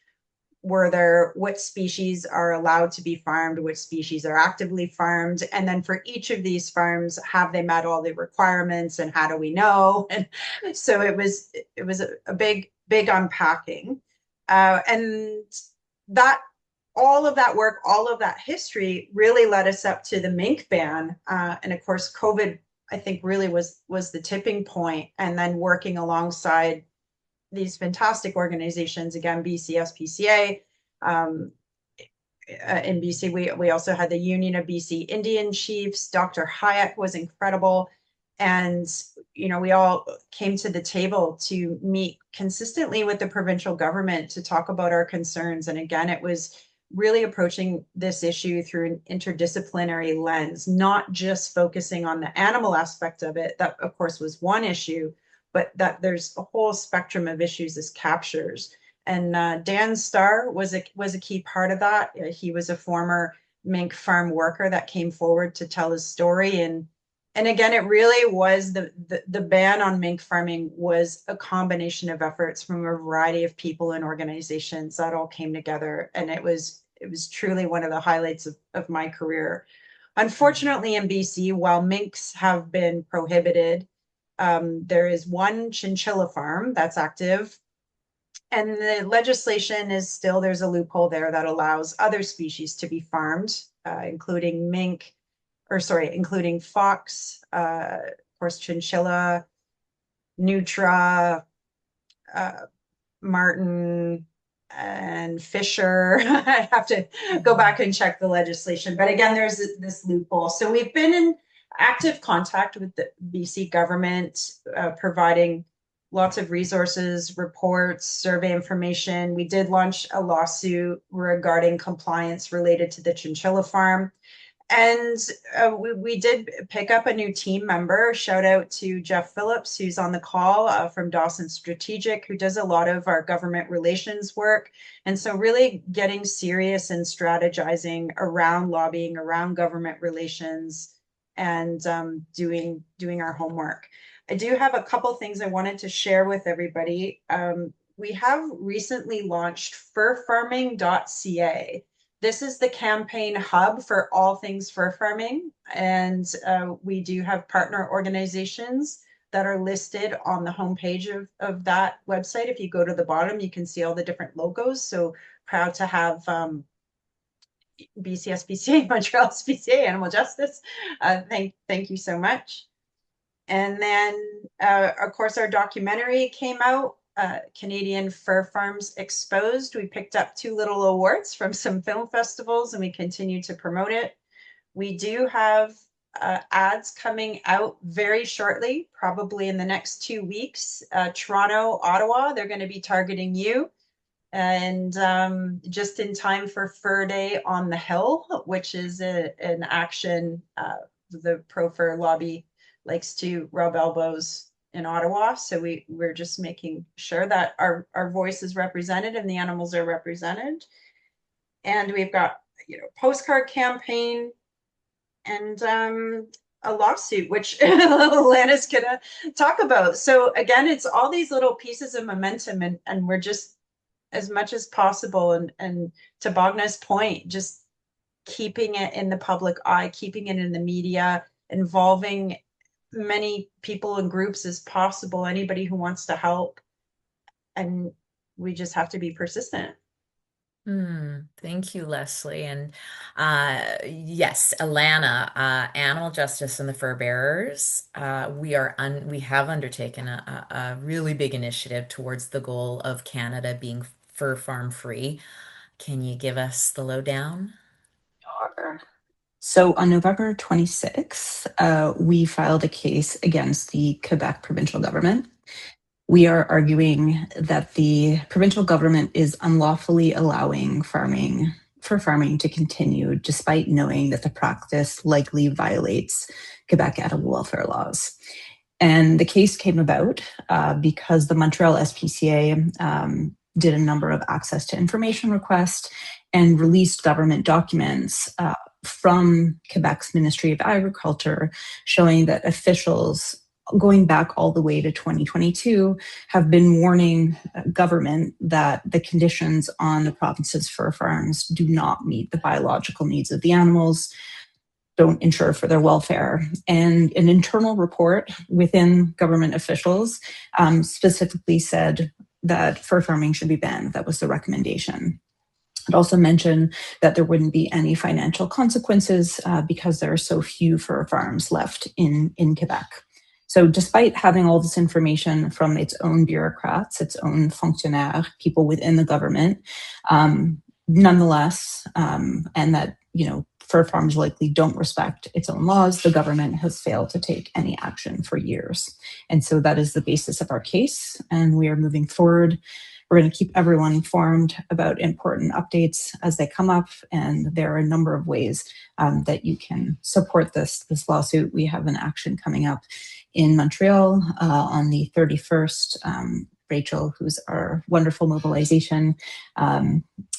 were there? What species are allowed to be farmed? Which species are actively farmed? And then for each of these farms, have they met all the requirements, and how do we know? And so it was a big unpacking. And that all of that work, all of that history really led us up to the mink ban. And of course, COVID, I think, really was the tipping point. And then working alongside these fantastic organizations, again, BC SPCA. In BC, we also had the Union of BC Indian Chiefs. Dr. Hayek was incredible. And, you know, we all came to the table to meet consistently with the provincial government to talk about our concerns. And again, it was really approaching this issue through an interdisciplinary lens, not just focusing on the animal aspect of it. That, of course, was one issue, but that there's a whole spectrum of issues this captures. And Dan Starr was a key part of that. He was a former mink farm worker that came forward to tell his story. And again, it really was the ban on mink farming was a combination of efforts from a variety of people and organizations that all came together. And it was truly one of the highlights of my career. Unfortunately, in BC, while minks have been prohibited, there is one chinchilla farm that's active. And the legislation is still, there's a loophole there that allows other species to be farmed, including including fox, of course, chinchilla, nutra, marten, and fisher. I have to go back and check the legislation. But again, there's this loophole. So we've been in active contact with the BC government, providing lots of resources, reports, survey information. We did launch a lawsuit regarding compliance related to the chinchilla farm. And we did pick up a new team member. Shout out to Jeff Phillips, who's on the call from Dawson Strategic, who does a lot of our government relations work. And so really getting serious and strategizing around lobbying, around government relations, and doing our homework. I do have a couple things I wanted to share with everybody. We have recently launched furfarming.ca. This is the campaign hub for all things fur farming. And we do have partner organizations that are listed on the homepage of that website. If you go to the bottom, you can see all the different logos. So proud to have BC SPCA, Montreal SPCA, Animal Justice. Thank you so much. And then, of course, our documentary came out, Canadian Fur Farms Exposed. We picked up 2 little awards from some film festivals, and we continue to promote it. We do have ads coming out very shortly, probably in the next 2 weeks. Toronto, Ottawa, they're going to be targeting you. And just in time for Fur Day on the Hill, which is an action the pro-fur lobby likes to rub elbows in Ottawa. So we're just making sure that our voice is represented and the animals are represented. And we've got, postcard campaign and a lawsuit, which Lana's gonna talk about. So again, it's all these little pieces of momentum, and we're just as much as possible, and to Bogna's point, just keeping it in the public eye, keeping it in the media, involving many people and groups as possible, anybody who wants to help. And we just have to be persistent. Thank you, Leslie. And yes, Alana, Animal Justice and the Fur Bearers, we have undertaken a really big initiative towards the goal of Canada being fur farm free. Can you give us the lowdown? Sure. So on November 26th, we filed a case against the Quebec provincial government. We are arguing that the provincial government is unlawfully allowing fur farming to continue, despite knowing that the practice likely violates Quebec animal welfare laws. And the case came about because the Montreal SPCA did a number of access to information requests and released government documents from Quebec's Ministry of Agriculture showing that officials going back all the way to 2022 have been warning government that the conditions on the province's fur farms do not meet the biological needs of the animals, don't ensure for their welfare. And an internal report within government officials specifically said that fur farming should be banned. That was the recommendation. It also mentioned that there wouldn't be any financial consequences because there are so few fur farms left in Quebec. So despite having all this information from its own bureaucrats, its own fonctionnaires, people within the government, nonetheless, and that, fur farms likely don't respect its own laws, the government has failed to take any action for years. And so that is the basis of our case, and we are moving forward. We're going to keep everyone informed about important updates as they come up, and there are a number of ways that you can support this lawsuit. We have an action coming up in Montreal on the 31st. Rachel, who's our wonderful mobilization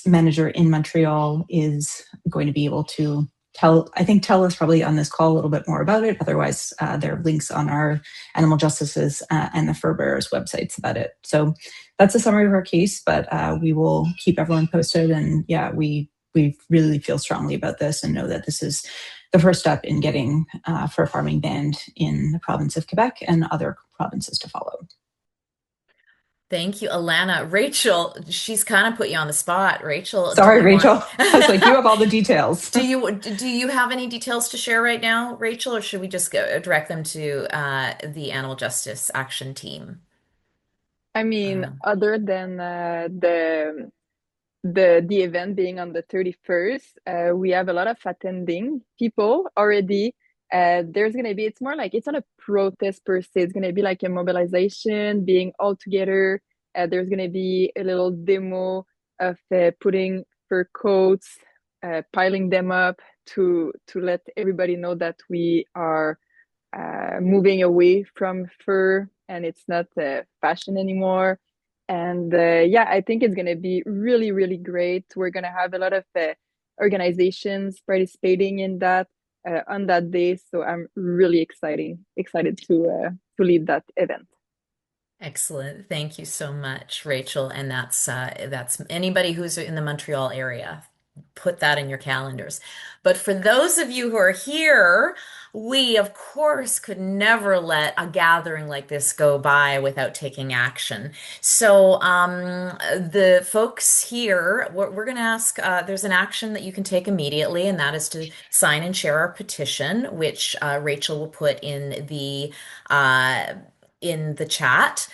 manager in Montreal, is going to be able to tell us probably on this call a little bit more about it. Otherwise, there are links on our Animal Justices and the Fur Bearers websites about it. So that's a summary of our case, but we will keep everyone posted. And yeah, we really feel strongly about this and know that this is the first step in getting fur farming banned in the province of Quebec and other provinces to follow. Thank you, Alana. Rachel, she's kind of put you on the spot. Rachel. Sorry, Rachel. I was like, you have all the details. Do you have any details to share right now, Rachel, or should we just direct them to the Animal Justice Action Team? I mean, other than the event being on the 31st, we have a lot of attending people already. There's going to be, it's more like, it's not a protest per se. It's going to be like a mobilization, being all together. There's going to be a little demo of putting fur coats, piling them up to let everybody know that we are moving away from fur and it's not fashion anymore. And yeah, I think it's going to be really, really great. We're going to have a lot of organizations participating in that on that day. So I'm really excited to lead that event. Excellent. Thank you so much, Rachel. And that's anybody who's in the Montreal area. Put that in your calendars. But for those of you who are here, we, of course, could never let a gathering like this go by without taking action. So the folks here, we're going to ask, there's an action that you can take immediately, and that is to sign and share our petition, which Rachel will put in the chat.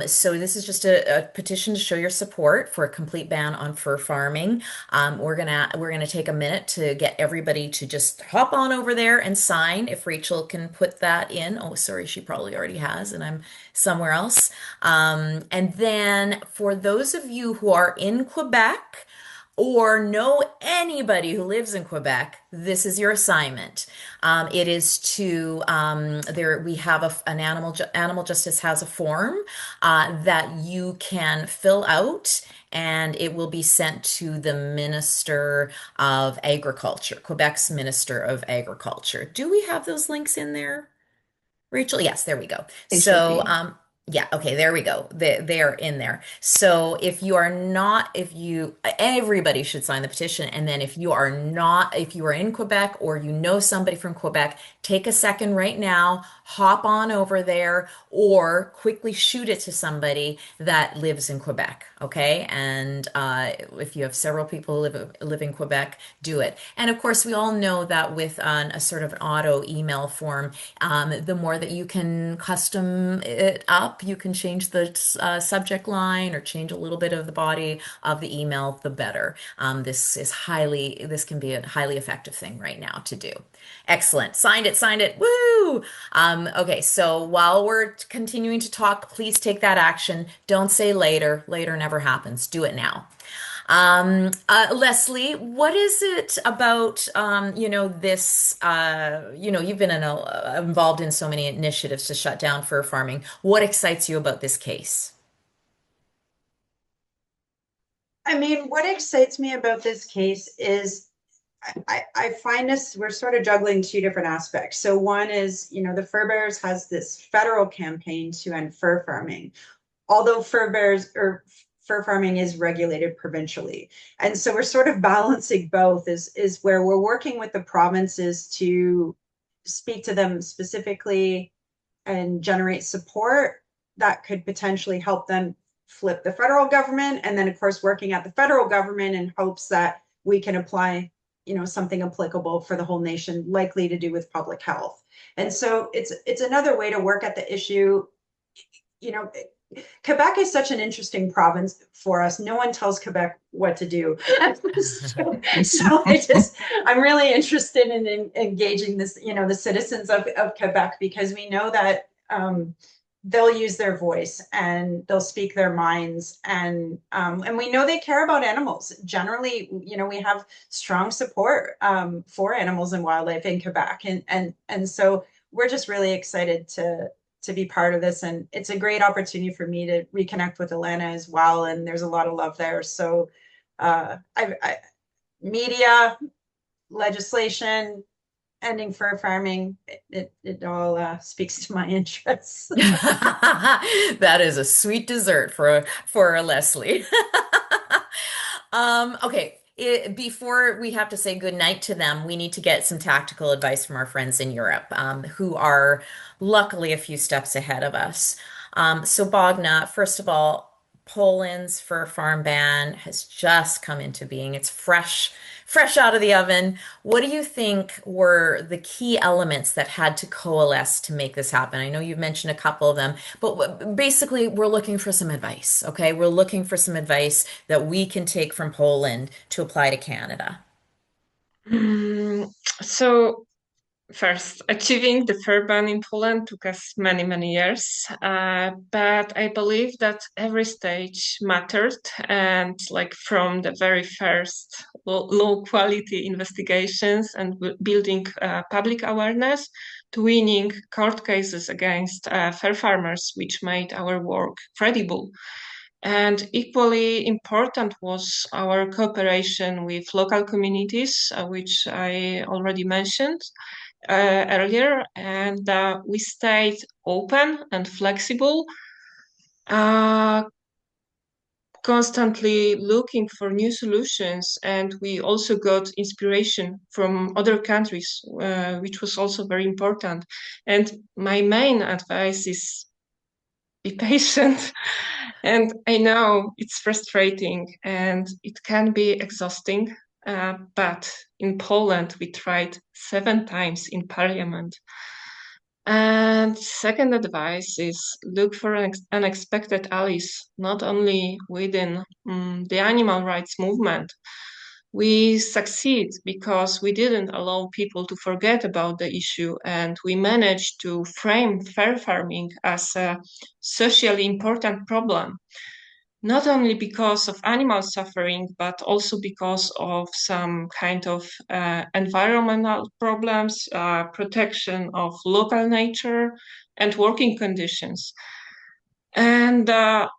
So this is just a petition to show your support for a complete ban on fur farming. We're gonna take a minute to get everybody to just hop on over there and sign. If Rachel can put that in. Oh, sorry, she probably already has, and I'm somewhere else. And then for those of you who are in Quebec, or know anybody who lives in Quebec, this is your assignment. It is to there. We have an animal justice has a form that you can fill out, and it will be sent to the Minister of Agriculture, Quebec's Minister of Agriculture. Do we have those links in there? Rachel, yes, there we go. They should So, be. yeah, okay, there we go. They are in there. So if you are not, everybody should sign the petition. And then if you are not, if you are in Quebec or you know somebody from Quebec, take a second right now, hop on over there, or quickly shoot it to somebody that lives in Quebec. Okay. And if you have several people who live in Quebec, do it. And of course, we all know that with a sort of an auto email form, the more that you can custom it up, you can change the subject line or change a little bit of the body of the email, the better. This can be a highly effective thing right now to do. Excellent. Signed it, signed it. Woo! Okay, so while we're continuing to talk, please take that action. Don't say later. Later never happens. Do it now. Leslie, what is it about, this, you've been involved in so many initiatives to shut down fur farming. What excites you about this case? I mean, what excites me about this case is I find we're sort of juggling two different aspects. So one is, the Fur Bearers has this federal campaign to end fur farming, although fur farming is regulated provincially. And so we're sort of balancing both is where we're working with the provinces to speak to them specifically and generate support that could potentially help them flip the federal government. And then of course, working at the federal government in hopes that we can apply, something applicable for the whole nation, likely to do with public health. And so it's another way to work at the issue. Quebec is such an interesting province for us. No one tells Quebec what to do. so I'm really interested in engaging the citizens of Quebec, because we know that they'll use their voice and they'll speak their minds, and we know they care about animals. Generally, we have strong support for animals and wildlife in Quebec, and so we're just really excited to be part of this, and it's a great opportunity for me to reconnect with Alana as well. And there's a lot of love there. So, media, legislation, ending fur farming, it all speaks to my interests. That is a sweet dessert for a Leslie. Okay. Before we have to say good night to them, we need to get some tactical advice from our friends in Europe, who are luckily a few steps ahead of us. So, Bogna, first of all, Poland's fur farm ban has just come into being. It's fresh out of the oven. What do you think were the key elements that had to coalesce to make this happen? I know you've mentioned a couple of them, but basically, we're looking for some advice, okay? We're looking for some advice that we can take from Poland to apply to Canada. So first, achieving the fur ban in Poland took us many, many years, but I believe that every stage mattered, and like from the very first low quality investigations and building public awareness to winning court cases against fur farmers, which made our work credible. And equally important was our cooperation with local communities, which I already mentioned earlier, and we stayed open and flexible, constantly looking for new solutions. And we also got inspiration from other countries, which was also very important. And my main advice is be patient. And I know it's frustrating and it can be exhausting, but in Poland, we tried 7 times in parliament. And second advice is look for unexpected allies, not only within the animal rights movement. We succeed because we didn't allow people to forget about the issue, and we managed to frame fur farming as a socially important problem. not only because of animal suffering, but also because of some kind of environmental problems, protection of local nature, and working conditions. And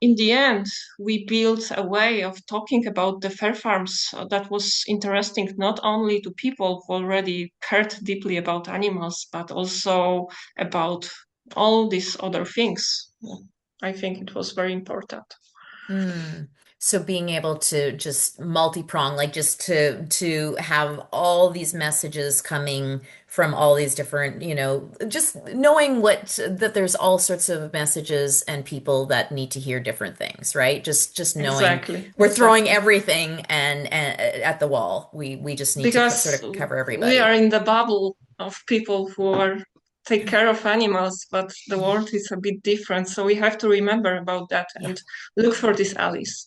in the end, we built a way of talking about the fur farms that was interesting not only to people who already cared deeply about animals, but also about all these other things. I think it was very important. Mm. So being able to just multi-prong, like just to have all these messages coming from all these different, just knowing that there's all sorts of messages and people that need to hear different things, right? Just knowing we're throwing everything and at the wall. We just need to sort Because of cover we are everybody. in the bubble of people who are take care of animals, but the world is a bit different. So we have to remember about that and look for these allies.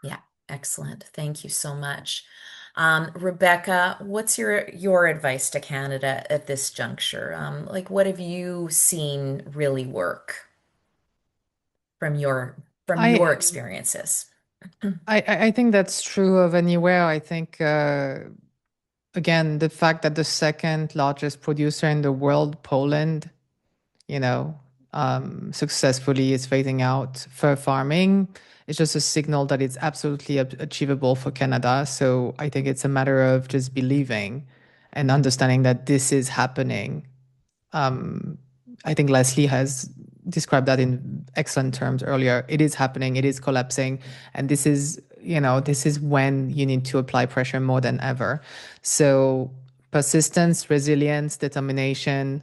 Yeah, excellent. Thank you so much. Rebecca, what's your advice to Canada at this juncture? Like, what have you seen really work from your I experiences? I think that's true of anywhere. I think again, the fact that the second largest producer in the world, Poland, you know, successfully is phasing out fur farming. It's just a signal that it's absolutely achievable for Canada. So I think it's a matter of just believing and understanding that this is happening. I think Leslie has described that in excellent terms earlier. It is happening, it is collapsing, and this is, this is when you need to apply pressure more than ever. So persistence, resilience, determination,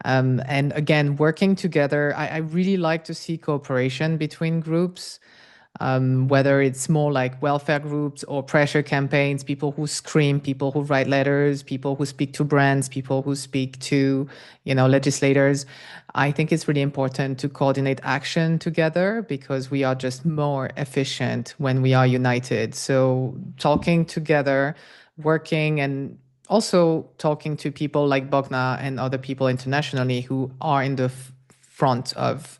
and again, working together. I really like to see cooperation between groups, whether it's more like welfare groups or pressure campaigns, people who scream, people who write letters, people who speak to brands, people who speak to, legislators. I think it's really important to coordinate action together because we are just more efficient when we are united. So talking together, working, and also talking to people like Bogna and other people internationally who are in the front of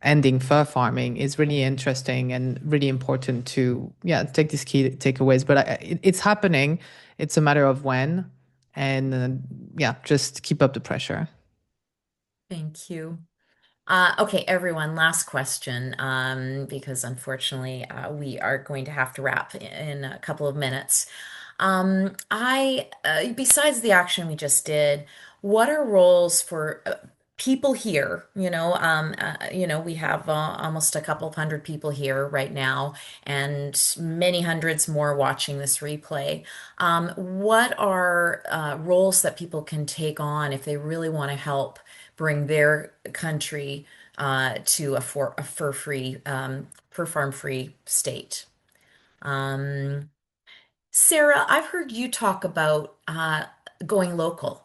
ending fur farming is really interesting and really important to take these key takeaways. But it's happening. It's a matter of when, and just keep up the pressure. Thank you. Okay, everyone, last question, because unfortunately we are going to have to wrap in a couple of minutes. Besides the action we just did, what are roles for people here? We have almost a couple of hundred people here right now, and many hundreds more watching this replay. What are roles that people can take on if they really want to help bring their country to a fur-free, fur farm-free state? Sara, I've heard you talk about going local.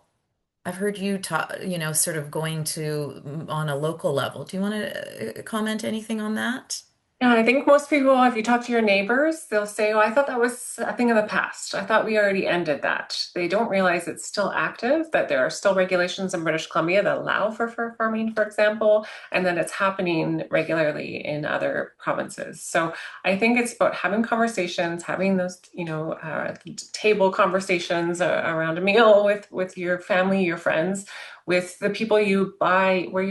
I've heard you talk, sort of going to on a local level. Do you want to comment anything on that? Yeah, I think most people, if you talk to your neighbors, they'll say, "Oh, I thought that was a thing of the past. I thought we already ended that." They don't realize it's still active, that there are still regulations in British Columbia that allow for fur farming, for example, and that it's happening regularly in other provinces. So I think it's about having conversations, having those, table conversations around a meal with your family, your friends, with the people where you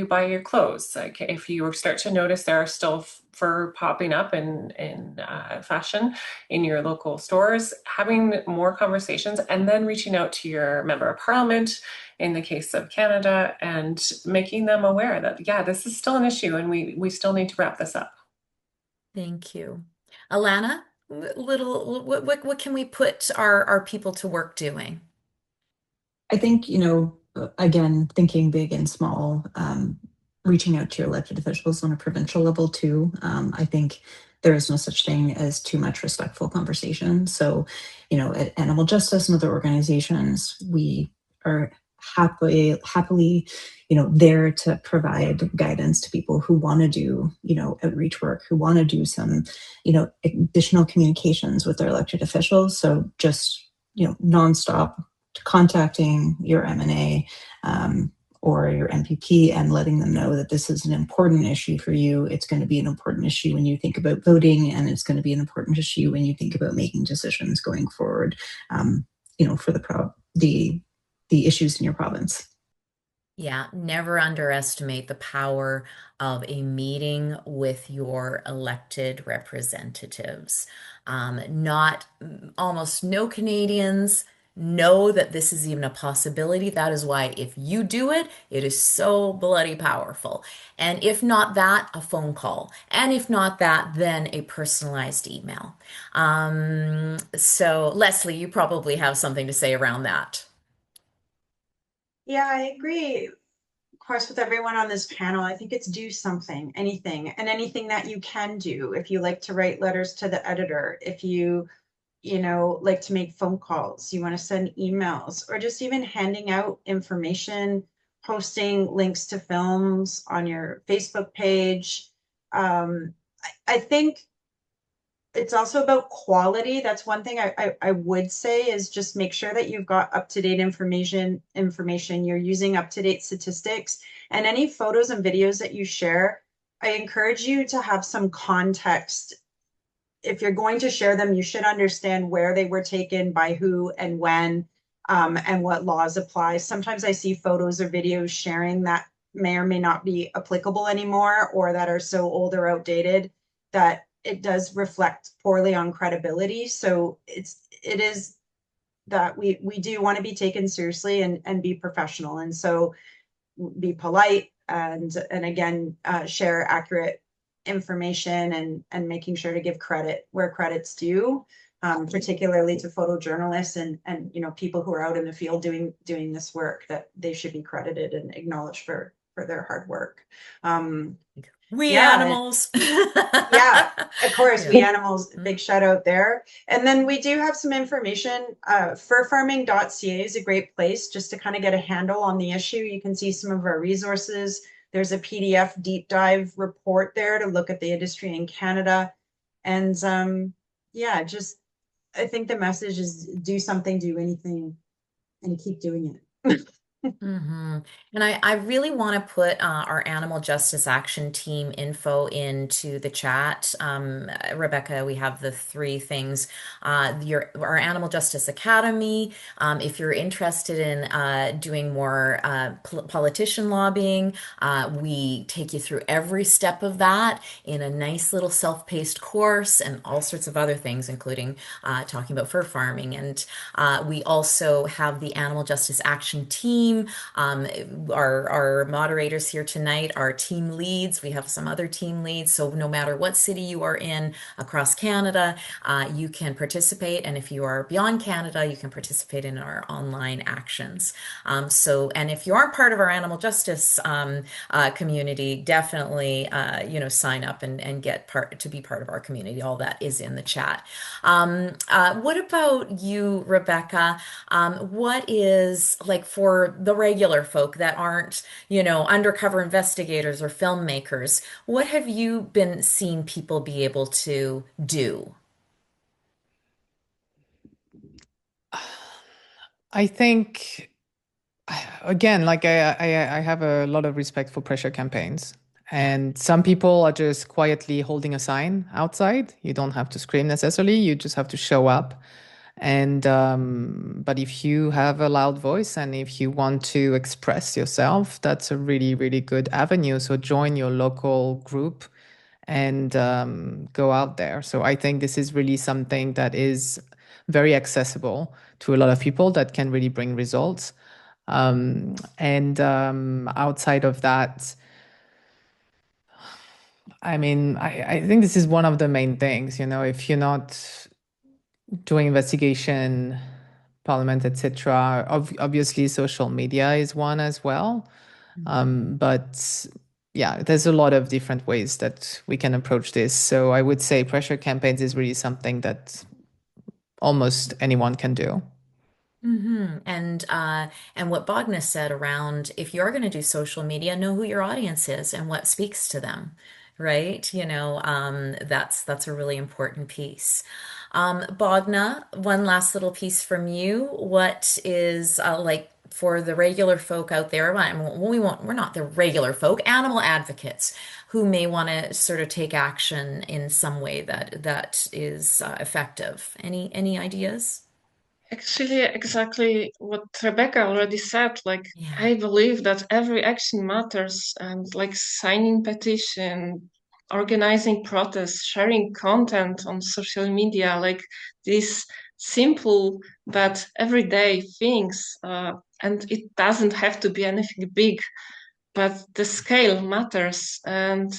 buy your clothes. Like if you start to notice there are still fur popping up in fashion in your local stores, having more conversations, and then reaching out to your member of parliament in the case of Canada and making them aware that, this is still an issue and we still need to wrap this up. Thank you. Alana, what can we put our people to work doing? I think, again, thinking big and small, reaching out to your elected officials on a provincial level too. I think there is no such thing as too much respectful conversation. So, at Animal Justice and other organizations, we are happily, there to provide guidance to people who want to do, outreach work, who want to do some, additional communications with their elected officials. So just, nonstop contacting your M&A, or your MPP and letting them know that this is an important issue for you. It's going to be an important issue when you think about voting, and it's going to be an important issue when you think about making decisions going forward, for the issues in your province. Yeah, never underestimate the power of a meeting with your elected representatives. Not almost no Canadians know that this is even a possibility. That is why if you do it, it is so bloody powerful. And if not that, a phone call. And if not that, then a personalized email. So Leslie, you probably have something to say around that. Yeah, I agree. Of course, with everyone on this panel, I think it's do something, anything, and anything that you can do. If you like to write letters to the editor, if like to make phone calls, you want to send emails, or just even handing out information, posting links to films on your Facebook page. I think it's also about quality. That's one thing I would say is just make sure that you've got up-to-date information, you're using up-to-date statistics, and any photos and videos that you share, I encourage you to have some context. If you're going to share them, you should understand where they were taken, by who and when, and what laws apply. Sometimes I see photos or videos sharing that may or may not be applicable anymore, or that are so old or outdated that it does reflect poorly on credibility. So it is that we do want to be taken seriously and be professional. And so be polite and again, share accurate information and making sure to give credit where credit's due, particularly to photojournalists and people who are out in the field doing this work, that they should be credited and acknowledged for their hard work. We Yeah. animals. Yeah, of course, Yeah. we animals, big shout out there. And then we do have some information. Furfarming.ca is a great place just to kind of get a handle on the issue. You can see some of our resources. There's a PDF deep dive report there to look at the industry in Canada. And yeah, just I think the message is do something, do anything, and keep doing it. Mm-hmm. And I really want to put our animal justice action team info into the chat. Rebecca, we have the three things. Our Animal Justice Academy, if you're interested in doing more politician lobbying, we take you through every step of that in a nice little self-paced course, and all sorts of other things, including talking about fur farming. And we also have the Animal Justice Action team. Our moderators here tonight are team leads. We have some other team leads. So no matter what city you are in across Canada, you can participate. And if you are beyond Canada, you can participate in our online actions. And if you aren't part of our animal justice community, definitely sign up and get to be part of our community. All that is in the chat. What about you, Rebecca? What is, like, for the regular folk that aren't, undercover investigators or filmmakers, what have you been seeing people be able to do? I think, again, like I have a lot of respect for pressure campaigns. And some people are just quietly holding a sign outside. You don't have to scream necessarily. You just have to show up. And but if you have a loud voice and if you want to express yourself, that's a really, really good avenue. So join your local group and go out there. So I think this is really something that is very accessible to a lot of people, that can really bring results. Outside of that, I think this is one of the main things, if you're not doing investigation, parliament, etc. Obviously, social media is one as well. But yeah, there's a lot of different ways that we can approach this. So I would say pressure campaigns is really something that almost anyone can do. Mm-hmm. And what Bogna said around, if you're going to do social media, know who your audience is and what speaks to them, right? That's a really important piece. Bogna, one last little piece from you. What is for the regular folk out there. I mean, we're not the regular folk, animal advocates who may want to sort of take action in some way that is effective. Any ideas? Actually, exactly what Rebecca already said. Like, Yeah. I believe that every action matters, and like signing petition, organizing protests, sharing content on social media, like these simple but everyday things. And it doesn't have to be anything big, but the scale matters, and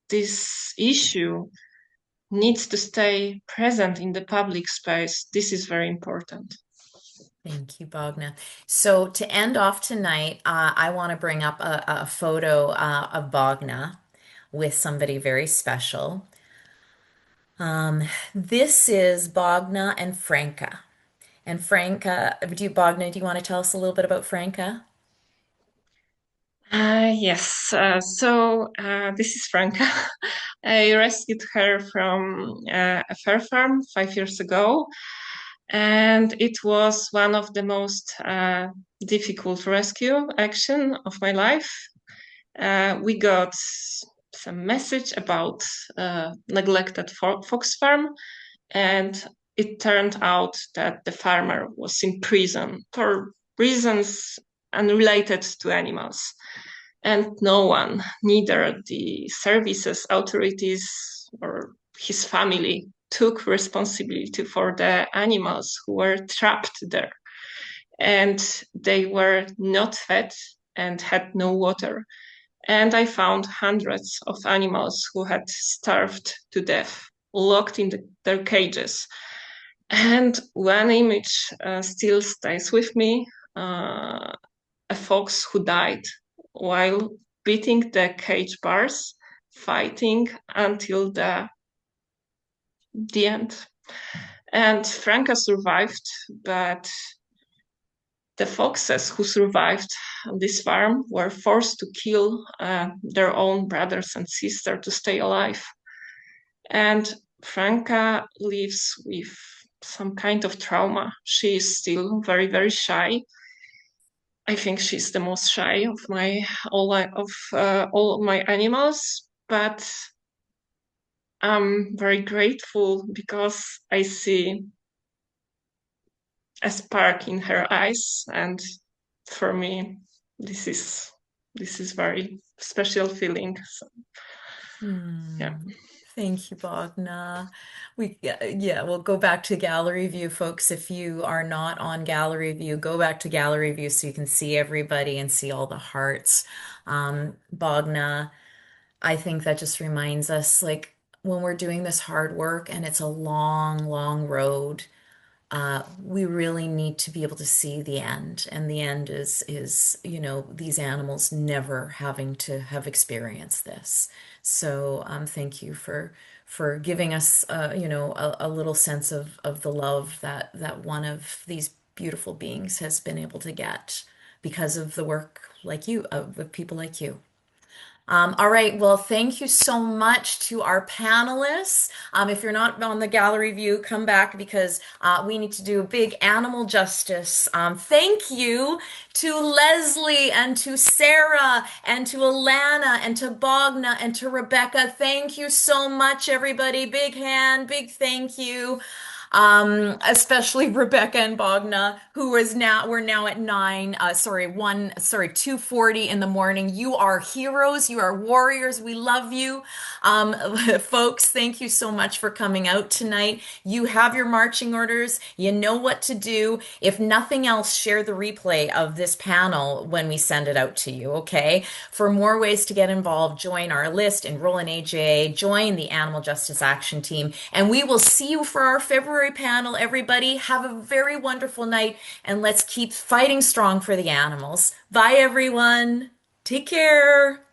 this issue needs to stay present in the public space. This is very important. Thank you, Bogna. So to end off tonight, I want to bring up a photo of Bogna with somebody very special. Um, this is Bogna and Franca. And Franca, Bogna, do you want to tell us a little bit about Franca? Yes, this is Franca. I rescued her from a fur farm 5 years ago, and it was one of the most difficult rescue action of my life. We got some message about neglected fox farm, and it turned out that the farmer was in prison for reasons unrelated to animals. And no one, neither the services authorities or his family, took responsibility for the animals who were trapped there. And they were not fed and had no water. And I found hundreds of animals who had starved to death, locked in their cages. And one image still stays with me, a fox who died while beating the cage bars, fighting until the end. And Franca survived, but the foxes who survived on this farm were forced to kill their own brothers and sisters to stay alive. And Franca lives with some kind of trauma. She is still very, very shy. I think she's the most shy of all of my animals, but I'm very grateful because I see a spark in her eyes, and for me, this is very special feeling. So, yeah. Thank you, Bogna. Yeah, we'll go back to gallery view, folks. If you are not on gallery view, go back to gallery view so you can see everybody and see all the hearts. Bogna, I think that just reminds us, like, when we're doing this hard work and it's a long, long road, we really need to be able to see the end. And the end is, these animals never having to have experienced this. So thank you for giving us, a little sense of the love that one of these beautiful beings has been able to get because of the work like you, of people like you. All right, well, thank you so much to our panelists. If you're not on the gallery view, come back because we need to do a big animal justice. Thank you to Leslie and to Sarah and to Alana and to Bogna and to Rebecca. Thank you so much, everybody. Big hand, big thank you. Especially Rebecca and Bogna, we're now at 2:40 in the morning. You are heroes. You are warriors. We love you. Folks, thank you so much for coming out tonight. You have your marching orders. You know what to do. If nothing else, share the replay of this panel when we send it out to you, okay? For more ways to get involved, join our list, enroll in AJA, join the Animal Justice Action Team, and we will see you for our February panel, everybody. Have a very wonderful night, and let's keep fighting strong for the animals. Bye, everyone. Take care.